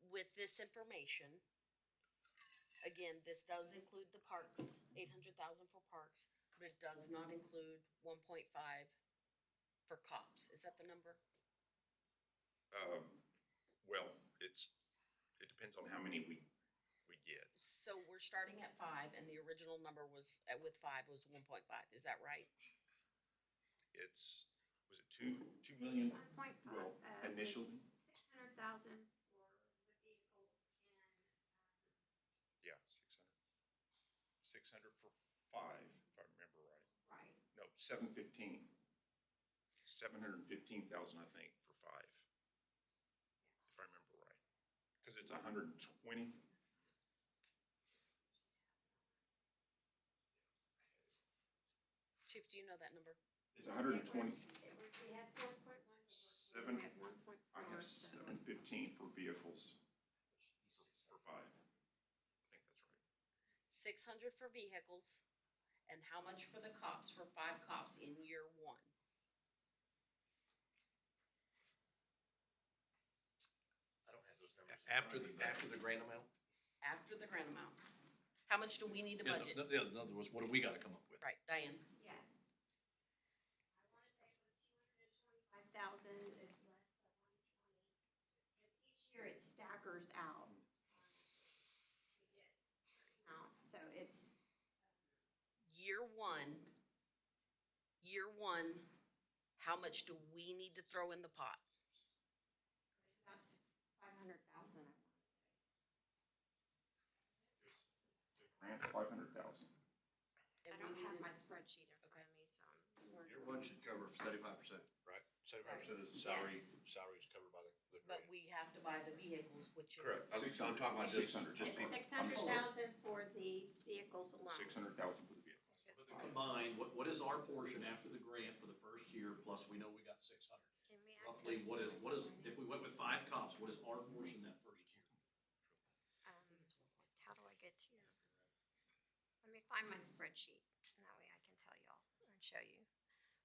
with this information, again, this does include the parks, 800,000 for parks, but it does not include 1.5 for cops. Is that the number? Well, it depends on how many we get. So we're starting at 5, and the original number was, with 5 was 1.5, is that right? Was it 2 million? 1.5. Well, initially, 600,000 for the vehicles and, yeah, 600 for 5, if I remember right. right. No, 715. 715,000, I think, for 5, if I remember right. Because it's 120. Chief, do you know that number? It's 120. We had 4.1. Seven- We had 1.4. I have 715 for vehicles for 5. I think that's right. 600 for vehicles, and how much for the cops, for 5 cops in year 1? I don't have those numbers. After the grant amount? After the grant amount. How much do we need to Yeah, budget? in other words, what do we gotta come up with? Right, Diane? Yes. I want to say it was 225,000, it's less than 120. Because each year it staggers out. We get certain amount, so it's, Year one, how much do we need to throw in the pot? it's about 500,000, I want to say. Grant 500,000. I don't have my spreadsheet in front of me, so I'm working. Your one should cover 75%, right? 75% of the salary, Yes. salary is covered by the But grant. we have to buy the vehicles, which is. Correct. I'm talking about just 600. just It's people. 600,000 for the vehicles alone. 600,000 for the vehicles. Combined, what is our portion after the grant for the first year, plus we know we got 600? Can we Roughly, access what is, if we went with 5 cops, what is our portion that first year? How do I get to your? find my spreadsheet, and that way I can tell y'all and show you.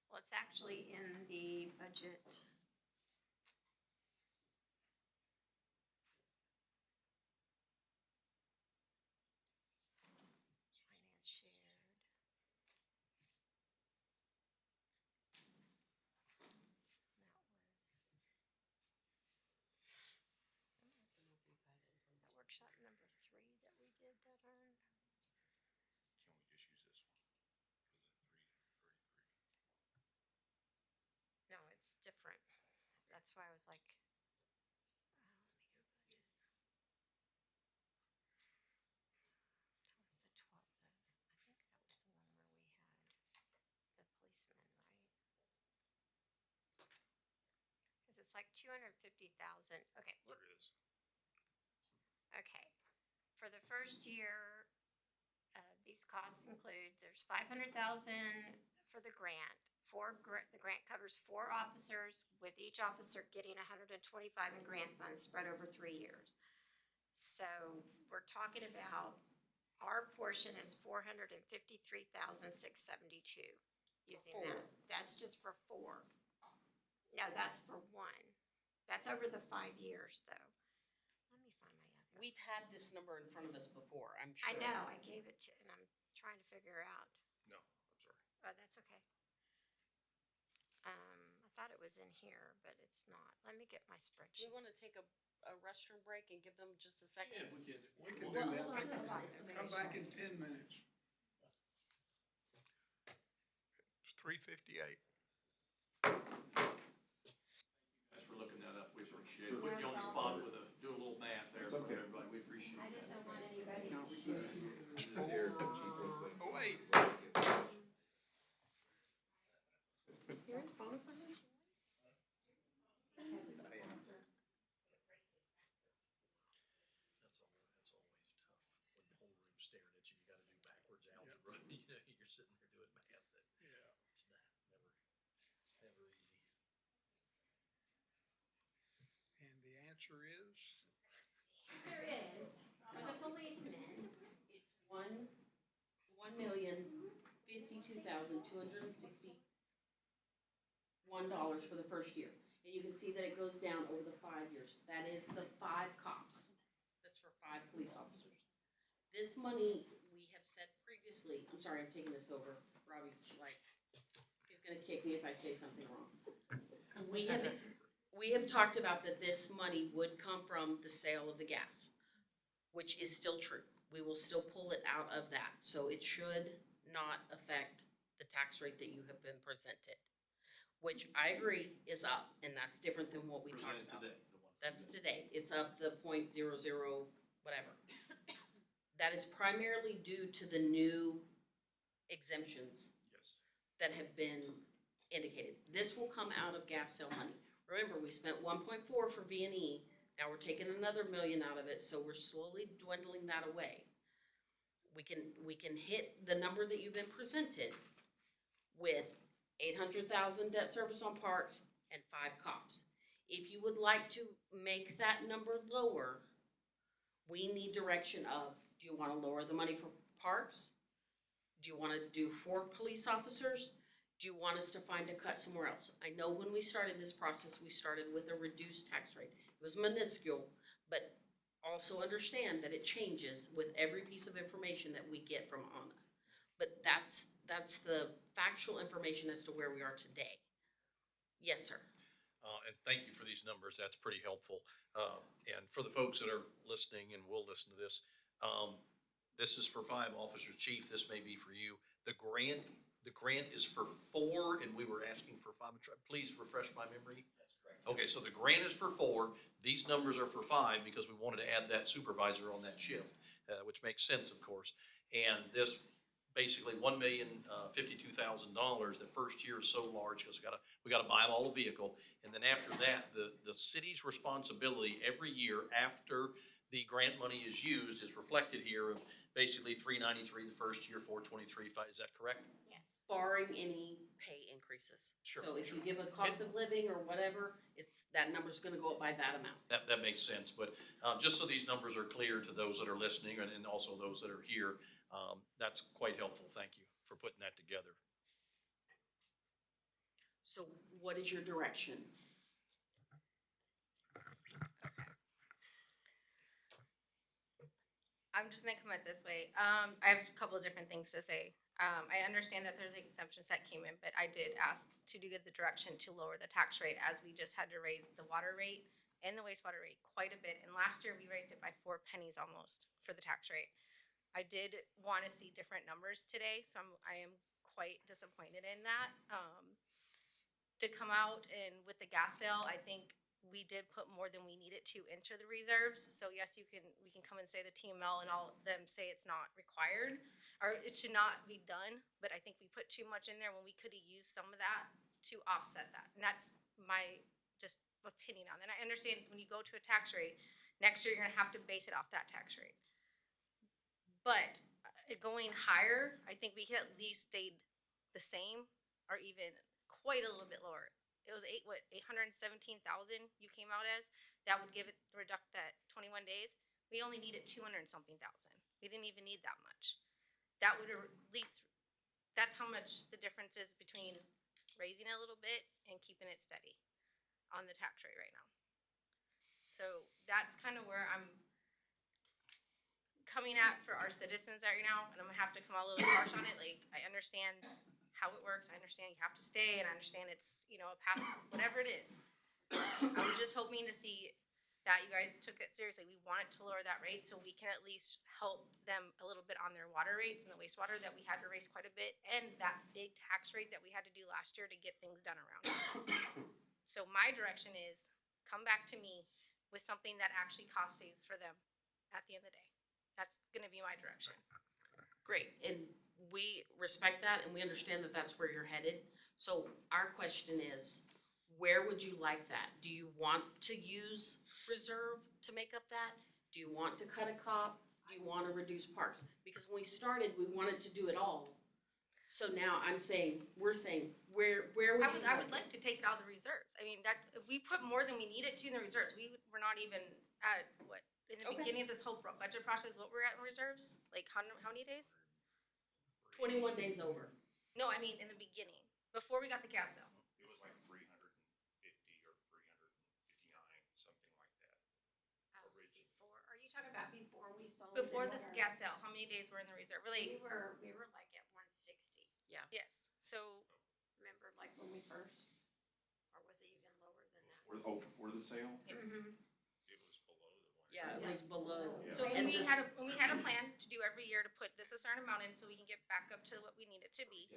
Well, it's actually in the budget. Finance shared. That workshop number 3 that we did that on. Can we just use this one? No, it's different. That's why I was like, let me go budget. That was the 12th of, I think that was the one where we had the policeman, right? Cause it's like 250,000. Okay, There it is. okay. For the first year, these costs include, there's 500,000 for the grant. The grant covers 4 officers, with each officer getting 125 in grant funds spread over 3 years. So we're talking about, our portion is 453,672 using that. That's just for 4. No, that's for 1. That's over the 5 years though. Let me find my other. We've had this number in front of us before, I'm sure. I know, I gave it to, and I'm trying to figure out. No, I'm sorry. Oh, that's okay. I thought it was in here, but it's not. Let me get my Do spreadsheet. we wanna take a restroom break and give them just a second? Yeah, we can. We can do Well, that. hold on a second. Come back in 10 minutes. It's 3:58. Thanks for looking that up, we appreciate it. Put you on the spot with do a little math there for everybody, we appreciate I it. just don't want anybody. Oh, wait. That's always tough, when the whole room's staring at you, you gotta do backwards algebra, you know, you're sitting there doing math, that, it's never easy. And the answer is? There is, for the policeman, It's $1,052,261 for the first year. And you can see that it goes down over the 5 years. That is the 5 cops. That's for 5 police officers. This money, we have said previously, I'm sorry, I'm taking this over. Robbie's like, he's gonna kick me if I say something wrong. We have talked about that this money would come from the sale of the gas, which is still true. We will still pull it out of that, so it should not affect the tax rate that you have been presented, which I agree is up, and that's different than what we talked Presented about. today, the one. That's today, it's up the .00 whatever. That is primarily due to the new exemptions Yes. that have been indicated. This will come out of gas sale money. Remember, we spent 1.4 for V&E, now we're taking another million out of it, so we're slowly dwindling that away. We can hit the number that you've been presented with 800,000 debt service on parks and 5 cops. If you would like to make that number lower, we need direction of, do you wanna lower the money for parks? Do you wanna do 4 police officers? Do you want us to find a cut somewhere else? I know when we started this process, we started with a reduced tax rate. It was minuscule, but also understand that it changes with every piece of information that we get from Anna. But that's the factual information as to where we are today. Yes, sir. And thank you for these numbers, that's pretty helpful. And for the folks that are listening and will listen to this, this is for 5 officers. Chief, this may be for you. The grant is for 4, and we were asking for 5. Please refresh my memory. That's correct. Okay, so the grant is for 4. These numbers are for 5 because we wanted to add that supervisor on that shift, which makes sense, of course. And this basically $1,052,000. The first year is so large because we gotta buy them all a vehicle. And then after that, the city's responsibility every year after the grant money is used is reflected here of basically 393 the first year, 423, is that correct? Yes. Barring any pay increases. Sure, So if you give a cost of living or whatever, that number's gonna go up by that amount. That makes sense, but just so these numbers are clear to those that are listening and also those that are here, that's quite helpful. Thank you for putting that together. So what is your direction? I'm just gonna come at this way. I have a couple of different things to say. I understand that there's exemptions that came in, but I did ask to get the direction to lower the tax rate as we just had to raise the water rate and the wastewater rate quite a bit. And last year we raised it by 4 pennies almost for the tax rate. I did want to see different numbers today, so I am quite disappointed in that. To come out and with the gas sale, I think we did put more than we needed to into the reserves. So yes, we can come and say the TML and all of them say it's not required or it should not be done. But I think we put too much in there when we could have used some of that to offset that. And that's my just opinion on that. And I understand when you go to a tax rate, next year you're gonna have to base it off that tax rate. But going higher, I think we could at least stayed the same or even quite a little bit lower. It was 817,000 you came out as. That would reduct that 21 days. We only needed 200 and something thousand. We didn't even need that much. That would at least, that's how much the difference is between raising it a little bit and keeping it steady on the tax rate right now. So that's kind of where I'm coming at for our citizens right now, and I'm gonna have to come out a little harsh on it. Like, I understand how it works. I understand you have to stay, and I understand it's, a past, whatever it is. I was just hoping to see that you guys took it seriously. We wanted to lower that rate so we can at least help them a little bit on their water rates and the wastewater that we had to raise quite a bit, and that big tax rate that we had to do last year to get things done around it. So my direction is come back to me with something that actually cost saves for them at the end of the day. That's gonna be my direction. Great, and we respect that and we understand that that's where you're headed. So our question is, where would you like that? Do you want to use reserve to make up that? Do you want to cut a cop? Do you want to reduce parks? Because when we started, we wanted to do it all. So now we're saying, where would you? I would like to take it out of the reserves. I mean, that, if we put more than we needed to in the reserves, we're not even at, in the Okay. beginning of this whole budget process, what we're at in reserves? Like, how many days? 21 days over. No, I mean, in the beginning, before we got the gas sale. It was like 350 or 359, something like that. Before, are you talking about before we sold? Before and this our- gas sale, how many days were in the reserve? Really? We were like at 160. Yes. So, Remember, like when we first, or was it even lower than that? Before the sale? yes. It was below the one. Yeah, it was below. Yeah. So And we this- had a plan to do every year to put this a certain amount in so we can get back up to what we need it to be.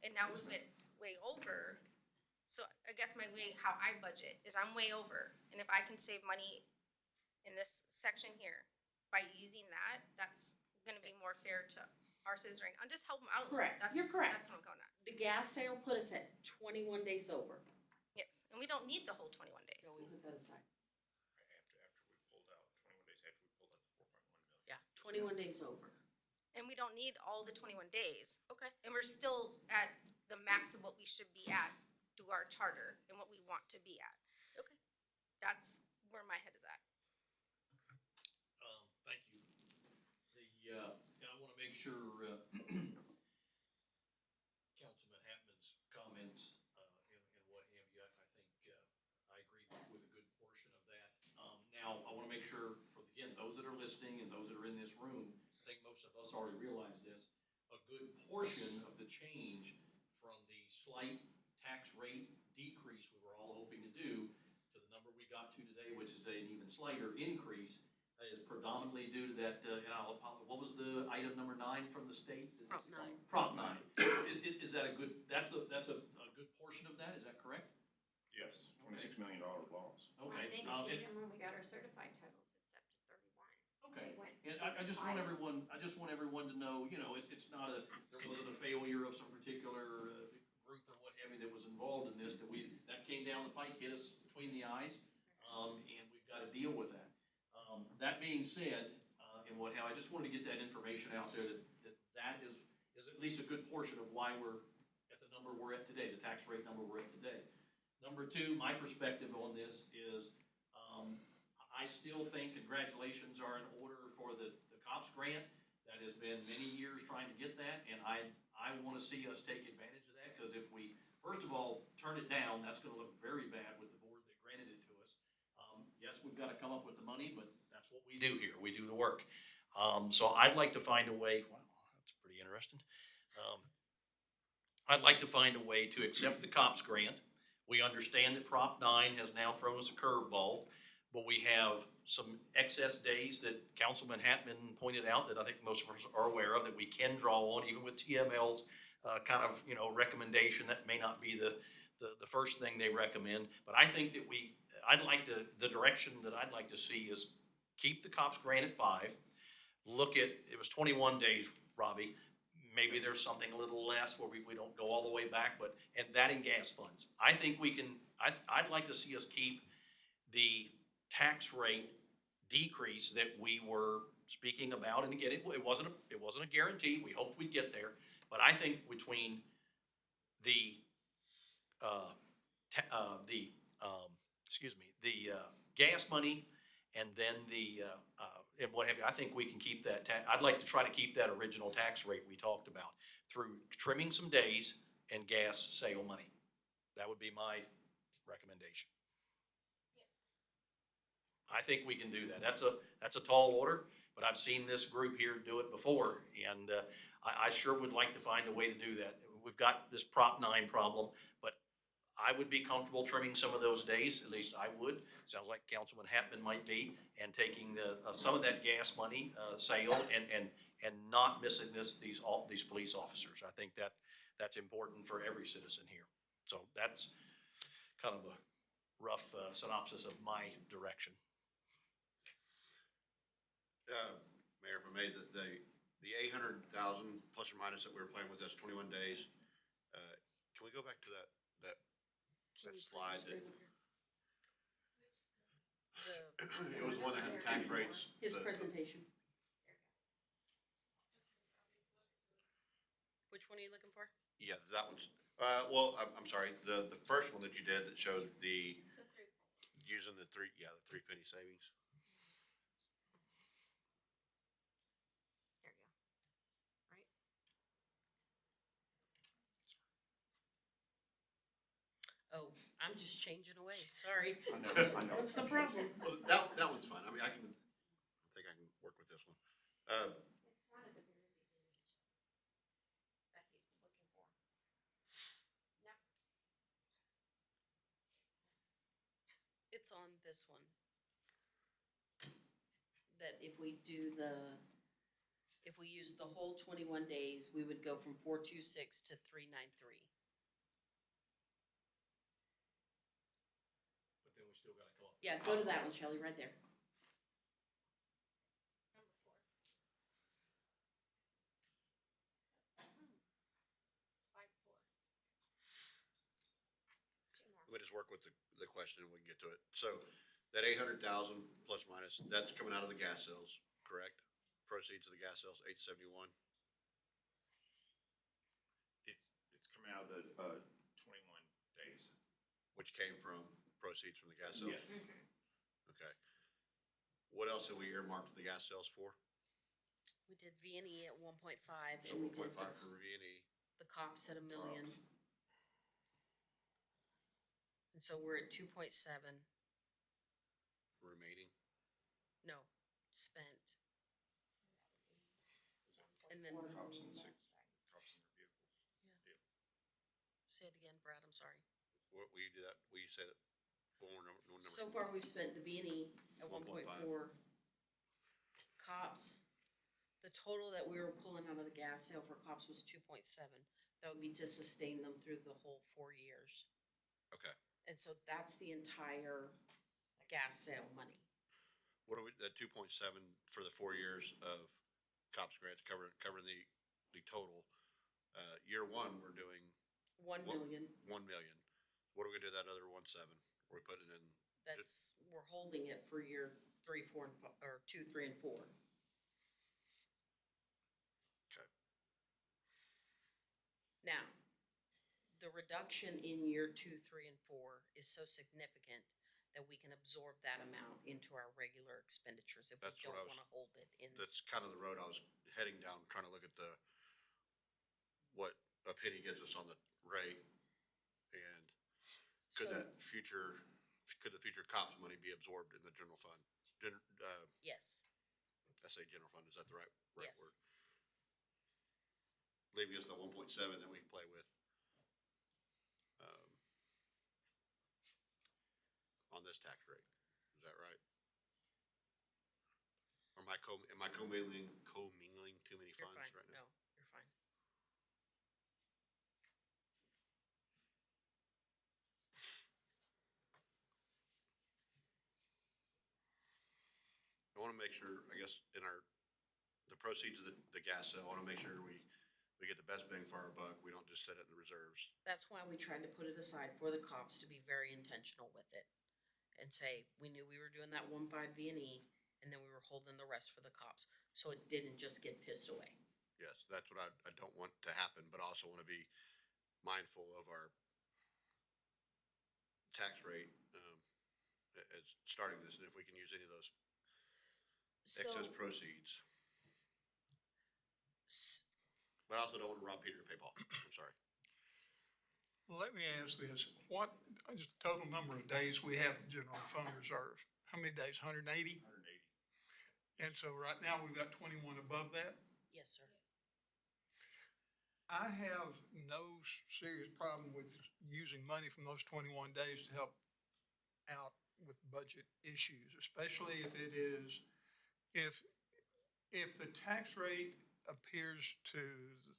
And now we went way over. So I guess how I budget is I'm way over. And if I can save money in this section here by using that, that's gonna be more fair to our citizens. I'm just helping them out a little bit. Correct. That's- You're correct. That's what I'm going at. The gas sale put us at 21 days over. Yes, and we don't need the whole 21 days. So we put that aside. After we pulled out, 21 days after we pulled out the 4.1 million. Yeah, 21 days over. And we don't need all the 21 days. Okay. And we're still at the max of what we should be at through our charter and what we want to be at. Okay. That's where my head is at. Thank you. I want to make sure, Councilman Hattman's comments, and what have you, I think, I agree with a good portion of that. Now, I want to make sure again, those that are listening and those that are in this room, I think most of us already realize this, a good portion of the change from the slight tax rate decrease we were all hoping to do to the number we got to today, which is an even slighter increase, is predominantly due to that, what was the item number 9 from the state? Prop 9. Prop 9. Is that a good, that's a good portion of that, is that correct? Yes, $26 million loss. Okay. I think even when we got our certified titles, it's up to 31. Okay, They went and I just want everyone to know, it's not there wasn't a failure of some particular group or what have you that was involved in this, that came down the pike, hit us between the eyes, and we've got to deal with that. That being said, and and what have. I just wanted to get that information out there that is at least a good portion of why we're at the number we're at today, the tax rate number we're at today. Number two, my perspective on this is, I still think congratulations are in order for the COPS grant. That has been many years trying to get that, and I want to see us take advantage of that, because if we, first of all, turn it down, that's going to look very bad with the board that granted it to us. Yes, we've got to come up with the money, but that's what we do here. We do the work. So I'd like to find a way, wow, that's pretty interesting. I'd like to find a way to accept the COPS grant. We understand that Prop 9 has now thrown us a curveball, but we have some excess days that Councilman Hattman pointed out that I think most of us are aware of, that we can draw on, even with TML's kind of, recommendation. That may not be the first thing they recommend, but I think that the direction that I'd like to see is keep the COPS grant at 5, look at, it was 21 days, Robbie, maybe there's something a little less where we don't go all the way back, but, and that in gas funds. I think we can, I'd like to see us keep the tax rate decrease that we were speaking about, and again, it wasn't a guarantee. We hoped we'd get there, but I think between the gas money and then and what have you, I think we can keep that. I'd like to try to keep that original tax rate we talked about through trimming some days and gas sale money. That would be my recommendation. I think we can do that. That's a tall order, but I've seen this group here do it before, and I sure would like to find a way to do that. We've got this Prop 9 problem, but I would be comfortable trimming some of those days, at least I would. Sounds like Councilman Hattman might be, and taking some of that gas money sale and not missing these police officers. I think that's important for every citizen here. So that's kind of a rough synopsis of my direction. Mayor, if I may, the 800,000 plus or minus that we were playing with, that's 21 days. Can we go back to that slide? It was one that had tax rates. His presentation. Which one are you looking for? Yeah, that one's, well, I'm sorry, the first one that you did that showed using the three penny savings. There you go. Right? Oh, I'm just changing away, sorry. I know. What's the problem? Well, that one's fine. I mean, I think I can work with this one. It's not at the very beginning that he's looking for. No. It's on this one. That if we use the whole 21 days, we would go from 426 to 393. But then we still got to come up. Yeah, go to that one, Shelley, right there. Slide 4. 2 more. Let me just work with the question and we can get to it. So that 800,000 plus minus, that's coming out of the gas sales, correct? Proceeds of the gas sales, 871. It's coming out of the 21 days. Which came from proceeds from the gas sales? Yes. Okay. What else have we earmarked the gas sales for? We did V&E at 1.5 So and we 1.5 did for V&E. the cops at $1 million. And so we're at 2.7, Remaining. no, spent. And then, Cops and their vehicles. say it again, Brad, I'm sorry. What, will you do that? Will you say that? One more number. So far, we've spent the V&E at 1.5. 1.4. Cops, the total that we were pulling out of the gas sale for cops was 2.7. That would be to sustain them through the whole 4 years. Okay. And so that's the entire gas sale money. What are we, that 2.7 for the 4 years of cops grants covering the total? Year one, we're doing 1 million, 1 million. What are we gonna do with that other 1.7? We're putting it in, we're holding it for year 3, 4, and 5, or 2, 3, and 4. Now, the reduction in year 2, 3, and 4 is so significant that we can absorb that amount into our regular expenditures if we That's what don't I was- wanna hold it in. That's kind of the road I was heading down, trying to look at what a penny gets us on the rate. And could So, the future cops money be absorbed in the general fund? yes, I say general fund, is that the right Yes. word? Leaving us the 1.7 that we can play with. On this tax rate, is that right? Or am I commingling too many you're funds fine. right now? No, you're fine. I wanna make sure, I guess, in the proceeds of the gas sale, I wanna make sure we get the best bang for our buck. We don't just set it in the reserves. That's why we tried to put it aside for the cops to be very intentional with it. And say, we knew we were doing that 1.5 V&E, and then we were holding the rest for the cops, so it didn't just get pissed away. Yes, that's what I don't want to happen, but also wanna be mindful of our tax rate, as starting this, and if we can use any of those excess So, proceeds. s- But I also don't want to rob Peter to pay Paul. I'm sorry. Let me ask this, what is the total number of days we have in general fund reserve? How many days, 180? 180. And so right now, we've got 21 above that. yes, sir. I have no serious problem with using money from those 21 days to help out with budget issues, especially if it is, if the tax rate appears to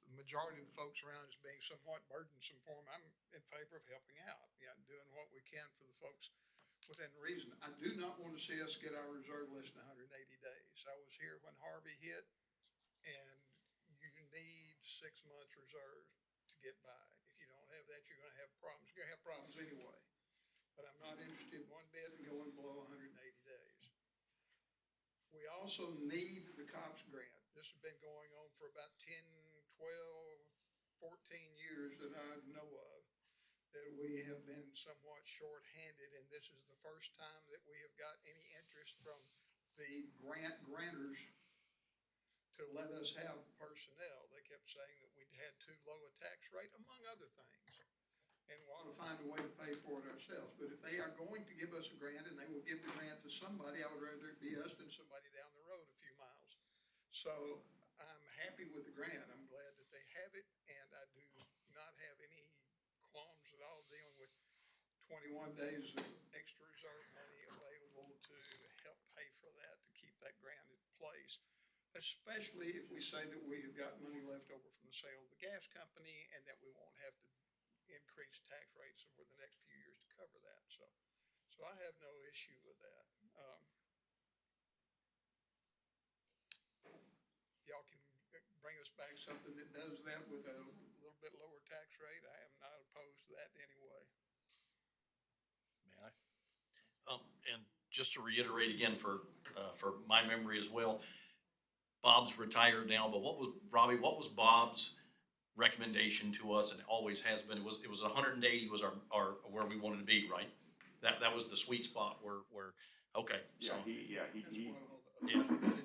the majority of the folks around as being somewhat burdensome for them, I'm in favor of helping out, doing what we can for the folks within reason. I do not want to see us get our reserve less than 180 days. I was here when Harvey hit, and you need 6 months reserve to get by. If you don't have that, you're gonna have problems. You're gonna have problems anyway. But I'm not interested one bit in going below 180 days. We also need the COPS grant. This has been going on for about 10, 12, 14 years that I know of, that we have been somewhat shorthanded, and this is the first time that we have got any interest from the grantors to let us have personnel. They kept saying that we'd had too low a tax rate, among other things, and we ought to find a way to pay for it ourselves. But if they are going to give us a grant, and they will give the grant to somebody, I would rather it be us than somebody down the road a few miles. So I'm happy with the grant. I'm glad that they have it, and I do not have any qualms at all dealing with 21 days of extra reserve money available to help pay for that, to keep that grant in place. Especially if we say that we have got money left over from the sale of the gas company, and that we won't have to increase tax rates over the next few years to cover that. So I have no issue with that. Y'all can bring us back something that does that with a little bit lower tax rate. I am not opposed to that anyway. May I? And just to reiterate again for my memory as well, Bob's retired now, but Robbie, what was Bob's recommendation to us, and it always has been, it was 180 was our where we wanted to be, right? That was the sweet spot where, okay, so. That's one of the- Yeah.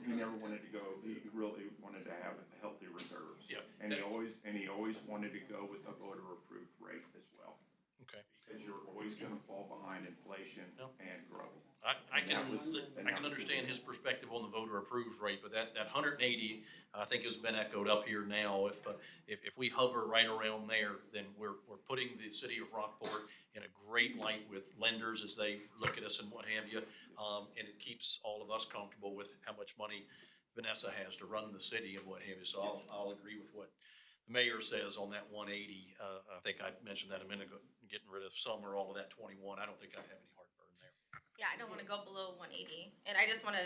He never wanted to go, he really wanted to have healthy reserves. Yeah. And he always wanted to go with a voter approved rate as well. Okay. Because you're always gonna fall behind inflation Yep. and growth. I can understand his perspective on the voter approved rate, but that 180, I think has been echoed up here now. If we hover right around there, then we're putting the city of Rockport in a great light with lenders as they look at us and what have you. And it keeps all of us comfortable with how much money Vanessa has to run the city and what have you. So I'll agree with what the mayor says on that 180. I think I mentioned that a minute ago, getting rid of some or all of that 21. I don't think I'd have any heartburn there. Yeah, I don't wanna go below 180, and I just wanna,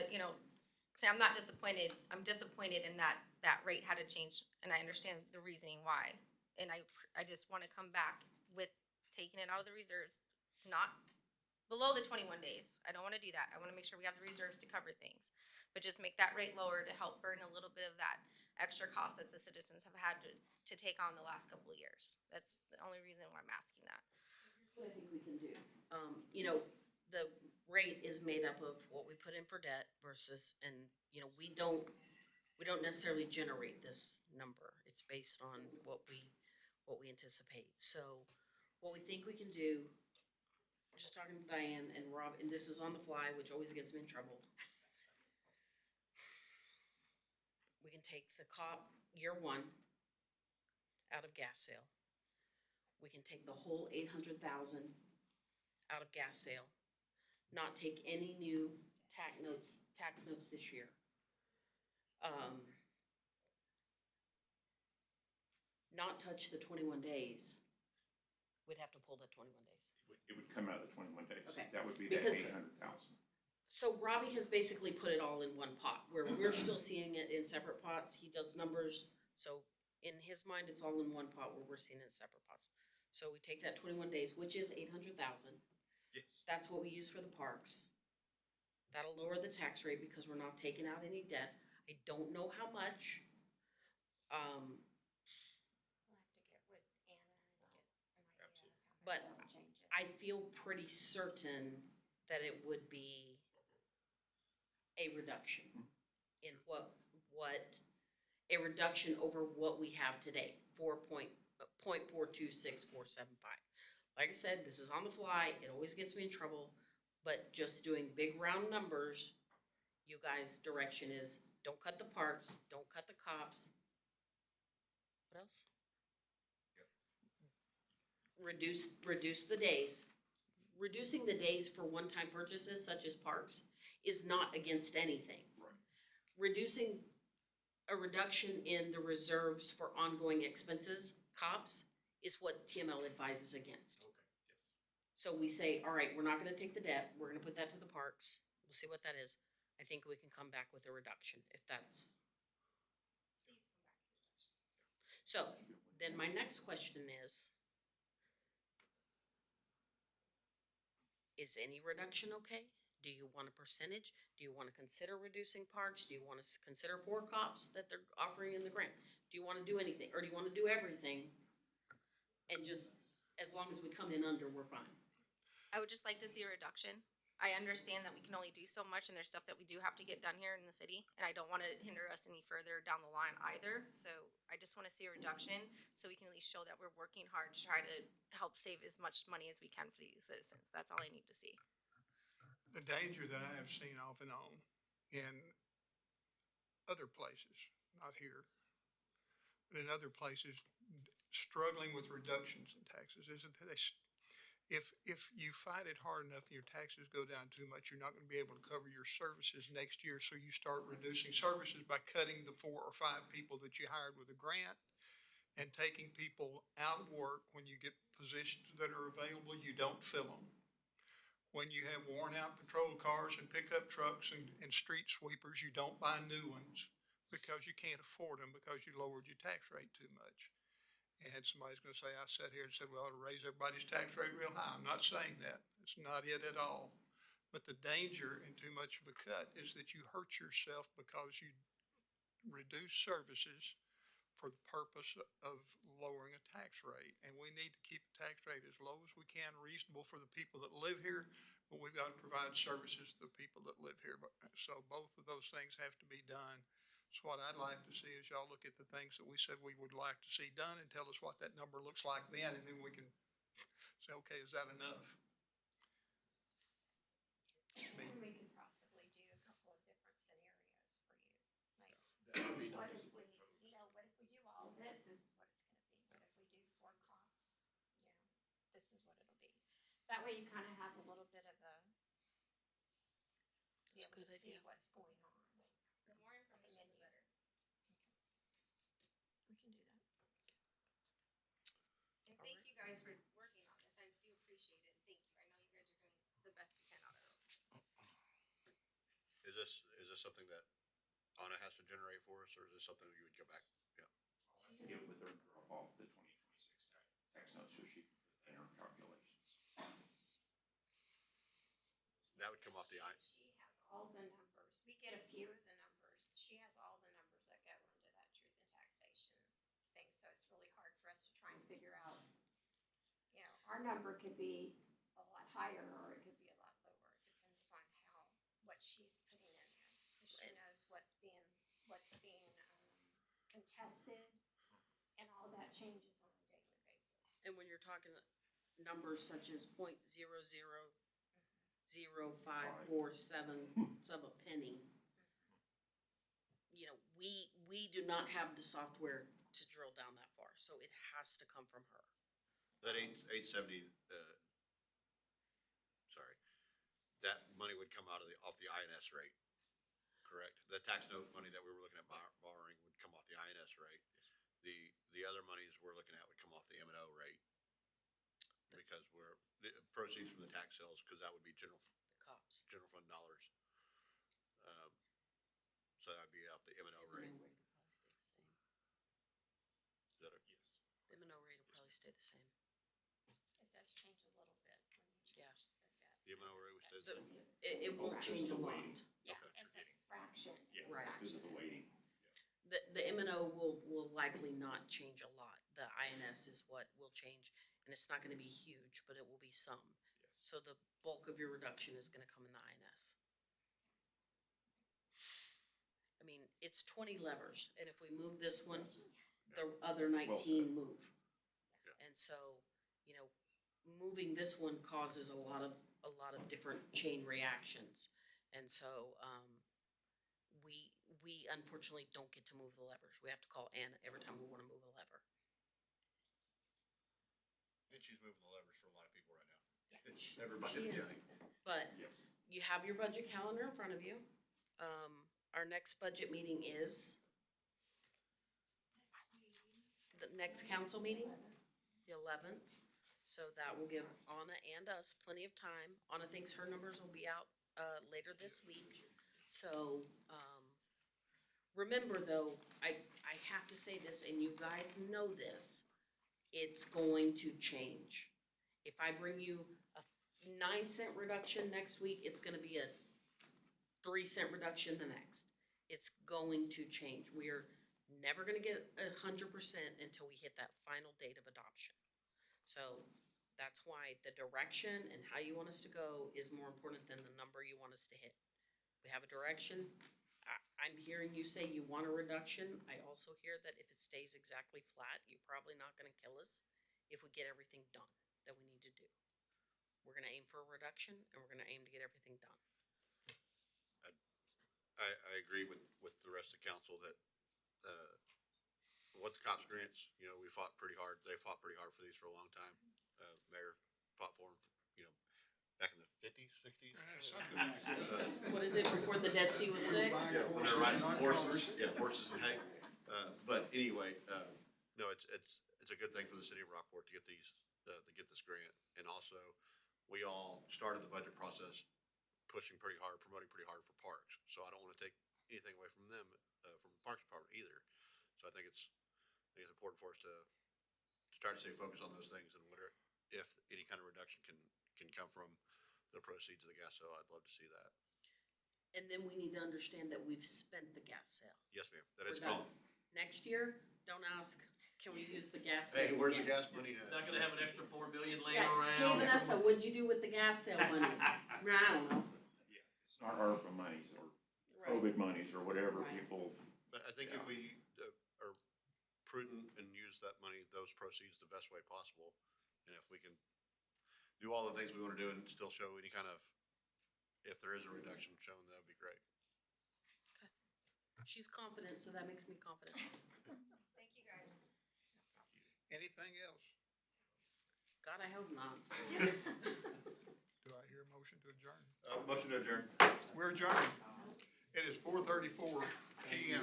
say I'm not disappointed, I'm disappointed in that rate had to change, and I understand the reasoning why. And I just wanna come back with taking it out of the reserves, not below the 21 days. I don't wanna do that. I wanna make sure we have the reserves to cover things, but just make that rate lower to help burn a little bit of that extra costs that the citizens have had to take on the last couple of years. That's the only reason why I'm asking that. Here's what I think we can do. You know, the rate is made up of what we put in for debt versus, and, you know, we don't necessarily generate this number. It's based on what we anticipate. So what we think we can do, just talking to Diane and Rob, and this is on the fly, which always gets me in trouble. We can take the COP year one out of gas sale. We can take the whole 800,000 out of gas sale, not take any new tax notes this year. Not touch the 21 days. We'd have to pull the 21 days. It would come out of the 21 days. Okay. That would be the Because- 800,000. So Robbie has basically put it all in one pot, where we're still seeing it in separate pots. He does numbers, so in his mind, it's all in one pot where we're seeing it in separate pots. So we take that 21 days, which is 800,000. Yes. That's what we use for the parks. That'll lower the tax rate because we're not taking out any debt. I don't know how much. We'll have to get with Anna and get an idea of how But much we'll change it. I feel pretty certain that it would be a reduction in a reduction over what we have today, 0.426475. Like I said, this is on the fly, it always gets me in trouble, but just doing big round numbers, you guys' direction is, don't cut the parks, don't cut the cops. What else? Reduce the days. Reducing the days for one-time purchases such as parks is not against anything. Right. Reducing a reduction in the reserves for ongoing expenses, COPS, is what TML advises against. Okay, yes. So we say, all right, we're not gonna take the debt, we're gonna put that to the parks, we'll see what that is. I think we can come back with a reduction, if that's. Please come back to the question. So, then my next question is any reduction okay? Do you want a percentage? Do you wanna consider reducing parks? Do you wanna consider 4 cops that they're offering in the grant? Do you wanna do anything, or do you wanna do everything? And just, as long as we come in under, we're fine. I would just like to see a reduction. I understand that we can only do so much and there's stuff that we do have to get done here in the city. And I don't want to hinder us any further down the line either. So I just want to see a reduction so we can at least show that we're working hard to try to help save as much money as we can for these citizens. That's all I need to see. The danger that I have seen off and on in other places, not here, but in other places, struggling with reductions in taxes is that if you fight it hard enough and your taxes go down too much, you're not gonna be able to cover your services next year. So you start reducing services by cutting the 4 or 5 people that you hired with a grant and taking people out of work. When you get positions that are available, you don't fill them. When you have worn out patrol cars and pickup trucks and street sweepers, you don't buy new ones because you can't afford them because you lowered your tax rate too much. And somebody's gonna say, I sat here and said, well, to raise everybody's tax rate real high. I'm not saying that. It's not it at all. But the danger in too much of a cut is that you hurt yourself because you reduce services for the purpose of lowering a tax rate. And we need to keep the tax rate as low as we can, reasonable for the people that live here, but we've got to provide services to the people that live here. So both of those things have to be done. So what I'd like to see is y'all look at the things that we said we would like to see done and tell us what that number looks like then, and then we can say, okay, is that enough? And we could possibly do a couple of different scenarios for you. Like, That would be what nice. if we, what if we do all this, this is what it's gonna be. What if we do 4 cops, this is what it'll be. That way you kinda have a little bit of a, be That's a able good to see idea. what's going on. The more information, the better. We can do that. And thank you guys for working on this. I do appreciate it. Thank you. I know you guys are doing the best you can out of it. Is this something that Anna has to generate for us, or is this something that you would go back? Yeah. I'll have to get with her and drop off the 2026 tax notes so she can put that in her calculations. That would come off the eye. She has all the numbers. We get a few of the numbers. She has all the numbers that go into that truth figure out, you know, our number could be a lot higher or it could be a lot lower. It depends upon what she's putting in there. 'Cause she knows what's being contested, and all that changes on a daily basis. And when you're talking numbers such as 0.0000547 sub a penny, you know, we do not have the software to drill down that far, so it has to come from her. That 870, sorry, that money would come off the INS rate, correct? The tax note money that we were looking at borrowing would come off the INS rate. The other monies we're looking at would come off the M&O rate. Because the proceeds from the tax sales, because that would be The cops. general fund dollars. So that'd be off the M&O rate. M&O rate will probably stay the same. Is that Yes. The M&O rate will probably stay the same. It does change a little bit when you Yeah. change the debt. The M&O rate would stay the The- same? It won't change a lot. Yeah, Okay. it's a fraction, it's a Right. Because of the fraction. weighting. The M&O will likely not change a lot. The INS is what will change, and it's not gonna be huge, but it will be some. Yes. So the bulk of your reduction is gonna come in the INS. I mean, it's 20 levers, and if we move this one, the other 19 move. Yeah. And so, you know, moving this one causes a lot of different chain reactions. And so, we unfortunately don't get to move the levers. We have to call Anna every time we wanna move a lever. And she's moving the levers for a lot of people right now. Yeah. Everybody She in the is. county. But Yes. you have your budget calendar in front of you. Our next budget meeting is the next council meeting, the 11th. So that will give Anna and us plenty of time. Anna thinks her numbers will be out, later this week. So, remember though, I have to say this, and you guys know this, it's going to change. If I bring you a 9-cent reduction next week, it's gonna be a 3-cent reduction the next. It's going to change. We are never gonna get 100% until we hit that final date of adoption. So that's why the direction and how you want us to go is more important than the number you want us to hit. We have a direction. I'm hearing you say you want a reduction. I also hear that if it stays exactly flat, you're probably not gonna kill us if we get everything done that we need to do. We're gonna aim for a reduction, and we're gonna aim to get everything done. I agree with the rest of the council that, what the cops grants, you know, we fought pretty hard. They fought pretty hard for these for a long time. Mayor fought for them, you know, back in the 50s, 60s. Something like that. What is it, before the Dead Sea was sick? Yeah, when they're riding horses, yeah, horses and hay. But anyway, no, it's a good thing for the city of Rockport to get these, to get this grant. And also, we all started the budget process pushing pretty hard, promoting pretty hard for parks. So I don't want to take anything away from them, from the Parks Department either. So I think it's important for us to try to stay focused on those things, and whatever, if any kind of reduction can come from the proceeds of the gas sale, I'd love to see that. And then we need to understand that we've spent the gas sale. Yes, ma'am, that it's We're done. gone. Next year, don't ask, can we use the gas Hey, sale? where's the again? gas money at? Not gonna have an extra 4 million laying Yeah, around. hey Vanessa, what'd you do with the gas sale money? I don't know. Yeah, it's not ARPA monies or Right. COVID monies or whatever Right. people, But I think if Yeah. we are prudent and use that money, those proceeds the best way possible, and if we can do all the things we want to do and still show any kind of, if there is a reduction shown, that'd be great. She's confident, so that makes me confident. Thank you, guys. Anything else? God, I hope not. Do I hear a motion to adjourn? Motion to adjourn. We're adjourned. It is 4:34 PM.